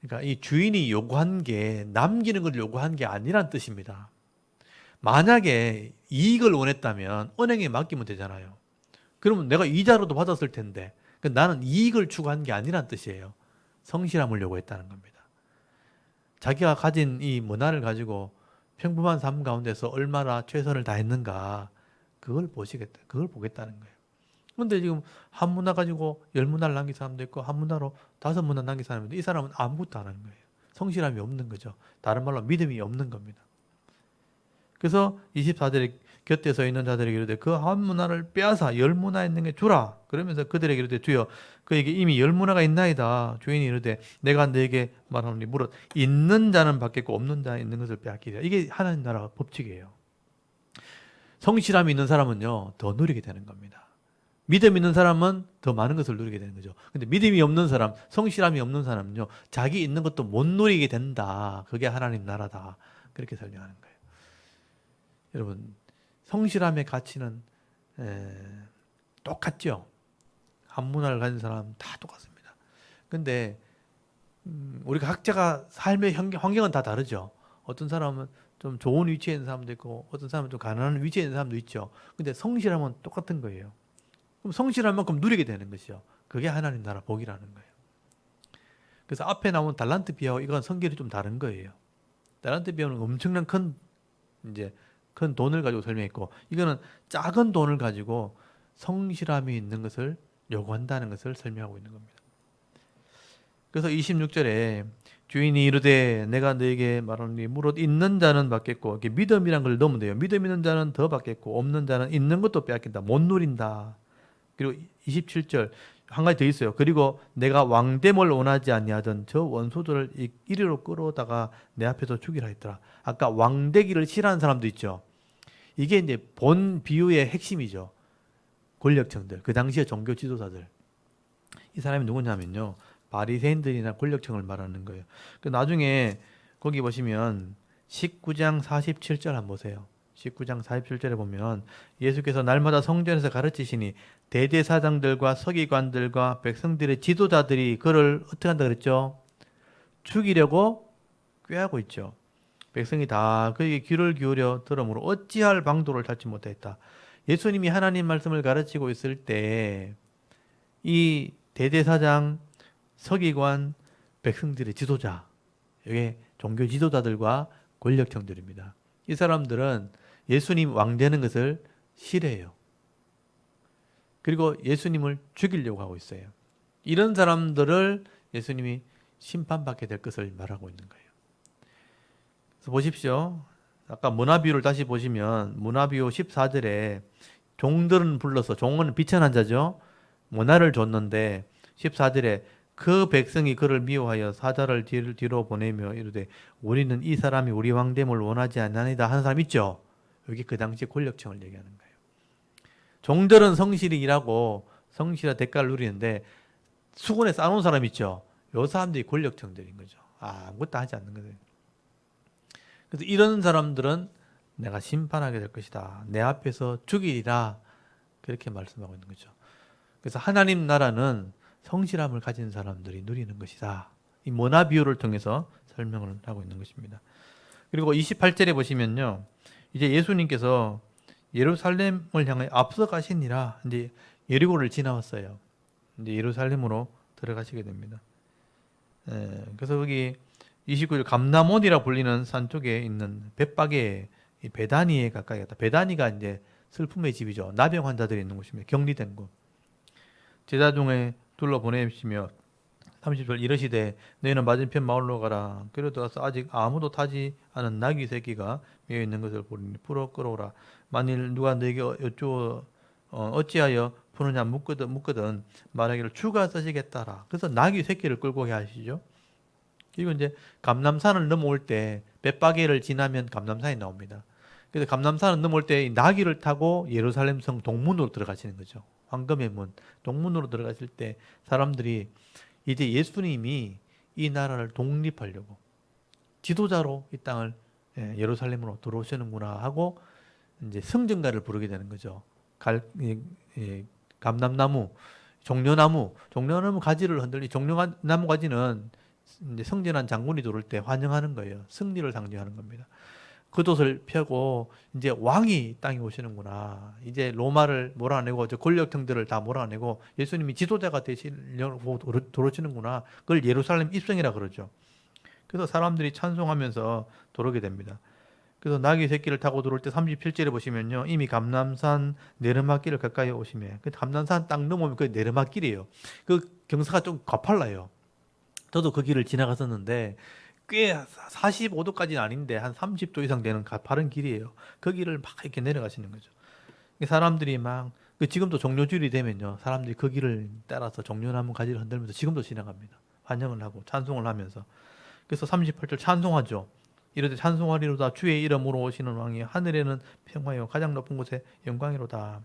그러니까 이 주인이 요구한 게 남기는 걸 요구한 게 아니란 뜻입니다. 만약에 이익을 원했다면 은행에 맡기면 되잖아요. 그러면 내가 이자로도 받았을 텐데 나는 이익을 추구한 게 아니란 뜻이에요. 성실함을 요구했다는 겁니다. 자기가 가진 이 문화를 가지고 평범한 삶 가운데서 얼마나 최선을 다했는가 그걸 보겠다는 거예요. 근데 지금 한 문화 가지고 10문화를 남긴 사람도 있고 한 문화로 5문화 남긴 사람도 있는데 이 사람은 아무것도 안 하는 거예요. 성실함이 없는 거죠. 다른 말로 믿음이 없는 겁니다. 그래서 24절에 곁에 서 있는 자들에게 이르되 그 한 문화를 빼앗아 10문화 있는 게 주라. 그러면서 그들에게 이르되 주여 그에게 이미 10문화가 있나이다. 주인이 이르되 내가 너에게 말하노니 무릇 있는 자는 받겠고 없는 자 있는 것을 빼앗기리라. 이게 하나님 나라 법칙이에요. 성실함이 있는 사람은요 더 누리게 되는 겁니다. 믿음 있는 사람은 더 많은 것을 누리게 되는 거죠. 근데 믿음이 없는 사람, 성실함이 없는 사람은요 자기 있는 것도 못 누리게 된다. 그게 하나님 나라다. 그렇게 설명하는 거예요. 여러분 성실함의 가치는 똑같죠. 한 문화를 가진 사람 다 똑같습니다. 근데 우리가 각자가 삶의 환경은 다 다르죠. 어떤 사람은 좀 좋은 위치에 있는 사람도 있고 어떤 사람은 좀 가난한 위치에 있는 사람도 있죠. 근데 성실함은 똑같은 거예요. 그럼 성실한 만큼 누리게 되는 것이죠. 그게 하나님 나라 복이라는 거예요. 그래서 앞에 나온 달란트 비하고 이건 성질이 좀 다른 거예요. 달란트 비하는 엄청난 큰 돈을 가지고 설명했고 이거는 작은 돈을 가지고 성실함이 있는 것을 요구한다는 것을 설명하고 있는 겁니다. 그래서 26절에 주인이 이르되 내가 너에게 말하노니 무릇 있는 자는 받겠고 이렇게 믿음이란 걸 넣으면 돼요. 믿음 있는 자는 더 받겠고 없는 자는 있는 것도 빼앗긴다. 못 누린다. 그리고 27절 한 가지 더 있어요. 그리고 내가 왕됨을 원하지 아니하던 저 원소들을 이리로 끌어다가 내 앞에서 죽이라 했더라. 아까 왕되기를 싫어하는 사람도 있죠. 이게 이제 본 비유의 핵심이죠. 권력층들, 그 당시의 종교 지도자들. 이 사람이 누구냐면요. 바리새인들이나 권력층을 말하는 거예요. 나중에 거기 보시면 19장 47절 한번 보세요. 19장 47절에 보면 예수께서 날마다 성전에서 가르치시니 대제사장들과 서기관들과 백성들의 지도자들이 그를 어떻게 한다 그랬죠? 죽이려고 꾀하고 있죠. 백성이 다 그에게 귀를 기울여 들으므로 어찌할 방도를 찾지 못했다. 예수님이 하나님 말씀을 가르치고 있을 때 이 대제사장, 서기관, 백성들의 지도자, 이게 종교 지도자들과 권력층들입니다. 이 사람들은 예수님 왕 되는 것을 싫어해요. 그리고 예수님을 죽이려고 하고 있어요. 이런 사람들을 예수님이 심판받게 될 것을 말하고 있는 거예요. 그래서 보십시오. 아까 문화비유를 다시 보시면 문화비유 14절에 종들은 불러서, 종은 비천한 자죠. 문화를 줬는데 14절에 그 백성이 그를 미워하여 사자를 뒤로 보내며 이르되 우리는 이 사람이 우리 왕됨을 원하지 않나이다 하는 사람 있죠. 여기 그 당시 권력층을 얘기하는 거예요. 종들은 성실히 일하고 성실한 대가를 누리는데 수군에 쌓아놓은 사람 있죠. 요 사람들이 권력층들인 거죠. 아무것도 하지 않는 거예요. 그래서 이런 사람들은 내가 심판하게 될 것이다. 내 앞에서 죽이리라. 그렇게 말씀하고 있는 거죠. 그래서 하나님 나라는 성실함을 가진 사람들이 누리는 것이다. 이 문화 비유를 통해서 설명을 하고 있는 것입니다. 그리고 28절에 보시면요. 이제 예수님께서 예루살렘을 향해 앞서 가시니라. 이제 예리고를 지나왔어요. 이제 예루살렘으로 들어가시게 됩니다. 그래서 거기 29절 감람온이라 불리는 산 쪽에 있는 벳박에 베다니에 가까이 갔다. 베다니가 이제 슬픔의 집이죠. 나병 환자들이 있는 곳입니다. 격리된 곳. 제자 중에 둘러 보내시며 30절 이르시되 너희는 맞은편 마을로 가라. 그리고 가서 아직 아무도 타지 않은 나귀 새끼가 메어 있는 것을 보리니 풀어 끌어오라. 만일 누가 너에게 여쭈어 어찌하여 푸느냐 묻거든 말하기를 주가 쓰시겠다라. 그래서 나귀 새끼를 끌고 오게 하시죠. 그리고 이제 감람산을 넘어올 때 벳바게를 지나면 감람산이 나옵니다. 그래서 감람산을 넘어올 때 나귀를 타고 예루살렘 성 동문으로 들어가시는 거죠. 황금의 문 동문으로 들어가실 때 사람들이 이제 예수님이 이 나라를 독립하려고 지도자로 이 땅을 예루살렘으로 들어오시는구나 하고 이제 성전가를 부르게 되는 거죠. 감람나무, 종려나무 가지를 흔들리 종려나무 가지는 이제 성전한 장군이 들어올 때 환영하는 거예요. 승리를 상징하는 겁니다. 겉옷을 펴고 이제 왕이 땅에 오시는구나. 이제 로마를 몰아내고 저 권력층들을 다 몰아내고 예수님이 지도자가 되시려고 들어오시는구나. 그걸 예루살렘 입성이라 그러죠. 그래서 사람들이 찬송하면서 들어오게 됩니다. 그래서 나귀 새끼를 타고 들어올 때 37절에 보시면요. 이미 감람산 내르막길을 가까이 오시며 그 감람산 딱 넘으면 그 내르막길이에요. 그 경사가 좀 가팔라요. 저도 그 길을 지나갔었는데 꽤 45도까지는 아닌데 한 30도 이상 되는 가파른 길이에요. 그 길을 막 이렇게 내려가시는 거죠. 사람들이 막 지금도 종려주일이 되면요. 사람들이 그 길을 따라서 종려나무 가지를 흔들면서 지금도 지나갑니다. 환영을 하고 찬송을 하면서. 그래서 38절 찬송하죠. 이르되 찬송하리로다 주의 이름으로 오시는 왕이 하늘에는 평화요 가장 높은 곳에 영광이로다.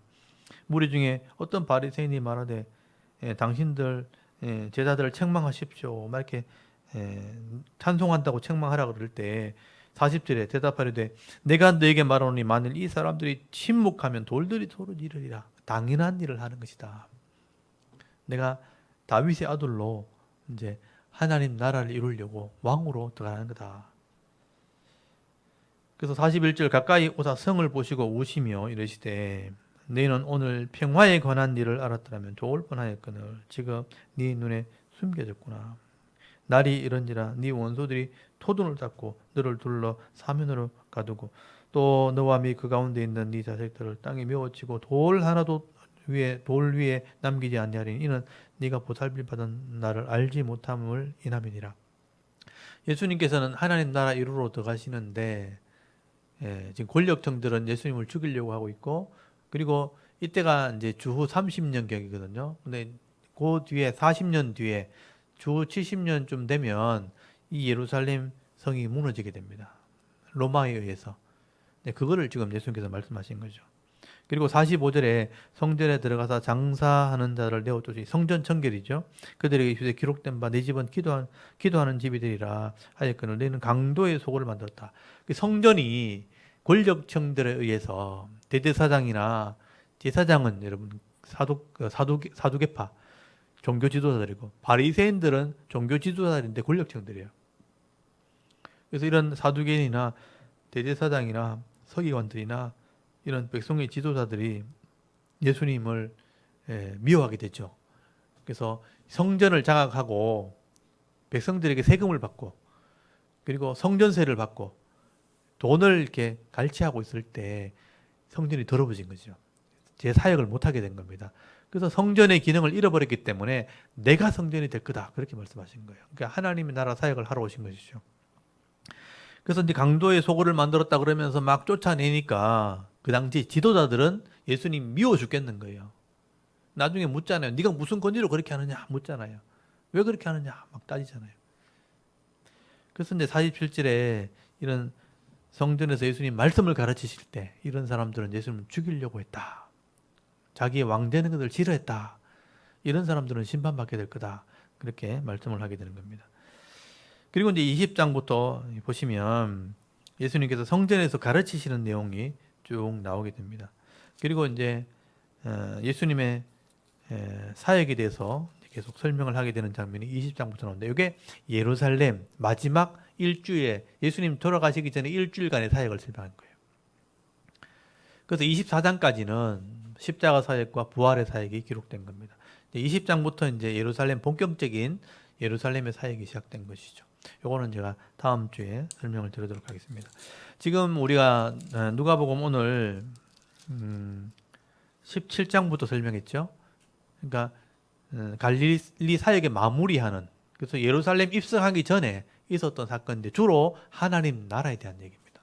무리 중에 어떤 바리새인이 말하되 당신들 제자들을 책망하십시오. 막 이렇게 찬송한다고 책망하라 그럴 때 40절에 대답하려되 내가 너에게 말하노니 만일 이 사람들이 침묵하면 돌들이 서로 이르리라. 당연한 일을 하는 것이다. 내가 다윗의 아들로 이제 하나님 나라를 이루려고 왕으로 들어가는 거다. 그래서 41절 가까이 오사 성을 보시고 우시며 이르시되 너희는 오늘 평화에 관한 일을 알았더라면 좋을 뻔하였거늘 지금 네 눈에 숨겨졌구나. 날이 이런지라 네 원수들이 토둔을 잡고 너를 둘러 사면으로 가두고 또 너와 및 그 가운데 있는 네 자식들을 땅에 메워치고 돌 하나도 돌 위에 남기지 아니하리니 이는 네가 보살필 받은 나를 알지 못함을 인함이니라. 예수님께서는 하나님 나라 이루러 들어가시는데 지금 권력층들은 예수님을 죽이려고 하고 있고 그리고 이때가 이제 주후 30년 격이거든요. 근데 그 뒤에 40년 뒤에 주 70년쯤 되면 이 예루살렘 성이 무너지게 됩니다. 로마에 의해서. 그거를 지금 예수님께서 말씀하신 거죠. 그리고 45절에 성전에 들어가서 장사하는 자를 내어 쫓으니 성전 청결이죠. 그들에게 휴대 기록된 바 내 집은 기도하는 집이되리라 하였거늘 너희는 강도의 속을 만들었다. 성전이 권력층들에 의해서 대제사장이나 제사장은 여러분 사두개파 종교 지도자들이고 바리새인들은 종교 지도자들인데 권력층들이에요. 그래서 이런 사두개인이나 대제사장이나 서기관들이나 이런 백성의 지도자들이 예수님을 미워하게 되죠. 그래서 성전을 장악하고 백성들에게 세금을 받고 그리고 성전세를 받고 돈을 이렇게 갈취하고 있을 때 성전이 더러워진 거죠. 제 사역을 못하게 된 겁니다. 그래서 성전의 기능을 잃어버렸기 때문에 내가 성전이 될 거다. 그렇게 말씀하신 거예요. 그러니까 하나님의 나라 사역을 하러 오신 것이죠. 그래서 이제 강도의 소굴을 만들었다 그러면서 막 쫓아내니까 그 당시 지도자들은 예수님 미워 죽겠는 거예요. 나중에 묻잖아요. 네가 무슨 권리로 그렇게 하느냐 묻잖아요. 왜 그렇게 하느냐 막 따지잖아요. 그래서 이제 47절에 이런 성전에서 예수님 말씀을 가르치실 때 이런 사람들은 예수님을 죽이려고 했다. 자기의 왕되는 것을 싫어했다. 이런 사람들은 심판받게 될 거다. 그렇게 말씀을 하게 되는 겁니다. 그리고 이제 20장부터 보시면 예수님께서 성전에서 가르치시는 내용이 쭉 나오게 됩니다. 그리고 이제 예수님의 사역에 대해서 계속 설명을 하게 되는 장면이 20장부터 나오는데 이게 예루살렘 마지막 일주일에 예수님 돌아가시기 전에 일주일간의 사역을 설명한 거예요. 그래서 24장까지는 십자가 사역과 부활의 사역이 기록된 겁니다. 20장부터 이제 예루살렘 본격적인 예루살렘의 사역이 시작된 것이죠. 요거는 제가 다음 주에 설명을 드리도록 하겠습니다. 지금 우리가 누가복음 오늘 17장부터 설명했죠. 그러니까 갈릴리 사역의 마무리하는, 그래서 예루살렘 입성하기 전에 있었던 사건인데 주로 하나님 나라에 대한 얘기입니다.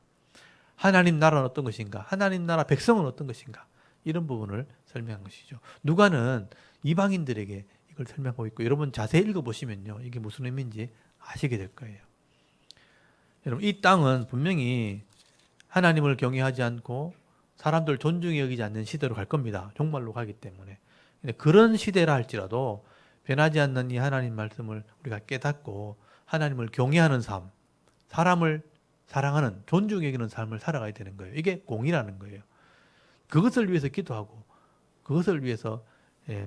하나님 나라는 어떤 것인가? 하나님 나라 백성은 어떤 것인가? 이런 부분을 설명한 것이죠. 누가는 이방인들에게 이걸 설명하고 있고, 여러분 자세히 읽어보시면요, 이게 무슨 의미인지 아시게 될 거예요. 여러분, 이 땅은 분명히 하나님을 경외하지 않고 사람들 존중히 여기지 않는 시대로 갈 겁니다. 종말로 가기 때문에. 근데 그런 시대라 할지라도 변하지 않는 이 하나님 말씀을 우리가 깨닫고 하나님을 경외하는 삶, 사람을 사랑하는, 존중히 여기는 삶을 살아가야 되는 거예요. 이게 공이라는 거예요. 그것을 위해서 기도하고 그것을 위해서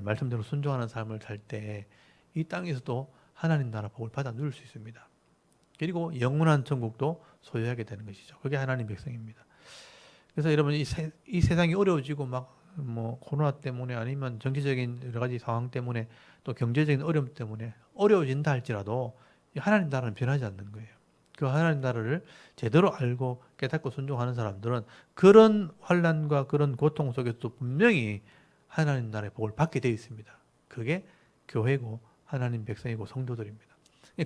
말씀대로 순종하는 삶을 살 때 이 땅에서도 하나님 나라 복을 받아 누릴 수 있습니다. 그리고 영원한 천국도 소유하게 되는 것이죠. 그게 하나님 백성입니다. 그래서 여러분 이 세상이 어려워지고 막 뭐 코로나 때문에 아니면 정치적인 여러 가지 상황 때문에 또 경제적인 어려움 때문에 어려워진다 할지라도 하나님 나라는 변하지 않는 거예요. 그 하나님 나라를 제대로 알고 깨닫고 순종하는 사람들은 그런 환난과 그런 고통 속에서도 분명히 하나님 나라의 복을 받게 되어 있습니다. 그게 교회고 하나님 백성이고 성도들입니다.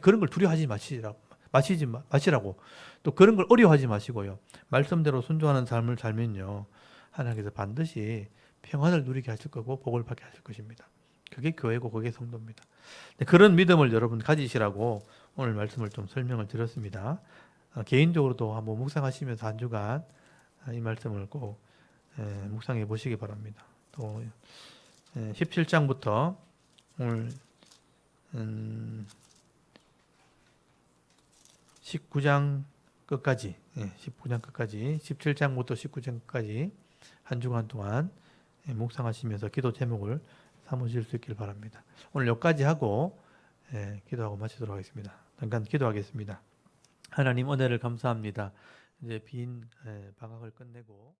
그런 걸 두려워하지 마시라고 또 그런 걸 어려워하지 마시고요. 말씀대로 순종하는 삶을 살면요, 하나님께서 반드시 평안을 누리게 하실 거고 복을 받게 하실 것입니다. 그게 교회고 그게 성도입니다. 그런 믿음을 여러분 가지시라고 오늘 말씀을 좀 설명을 드렸습니다. 개인적으로도 한번 묵상하시면서 한 주간 이 말씀을 꼭 묵상해 보시기 바랍니다. 또 17장부터 오늘 19장 끝까지, 19장 끝까지, 17장부터 19장 끝까지 한 주간 동안 묵상하시면서 기도 제목을 삼으실 수 있길 바랍니다. 오늘 여기까지 하고 기도하고 마치도록 하겠습니다. 잠깐 기도하겠습니다. 하나님 은혜를 감사합니다. 이제 빈 방학을 끝내고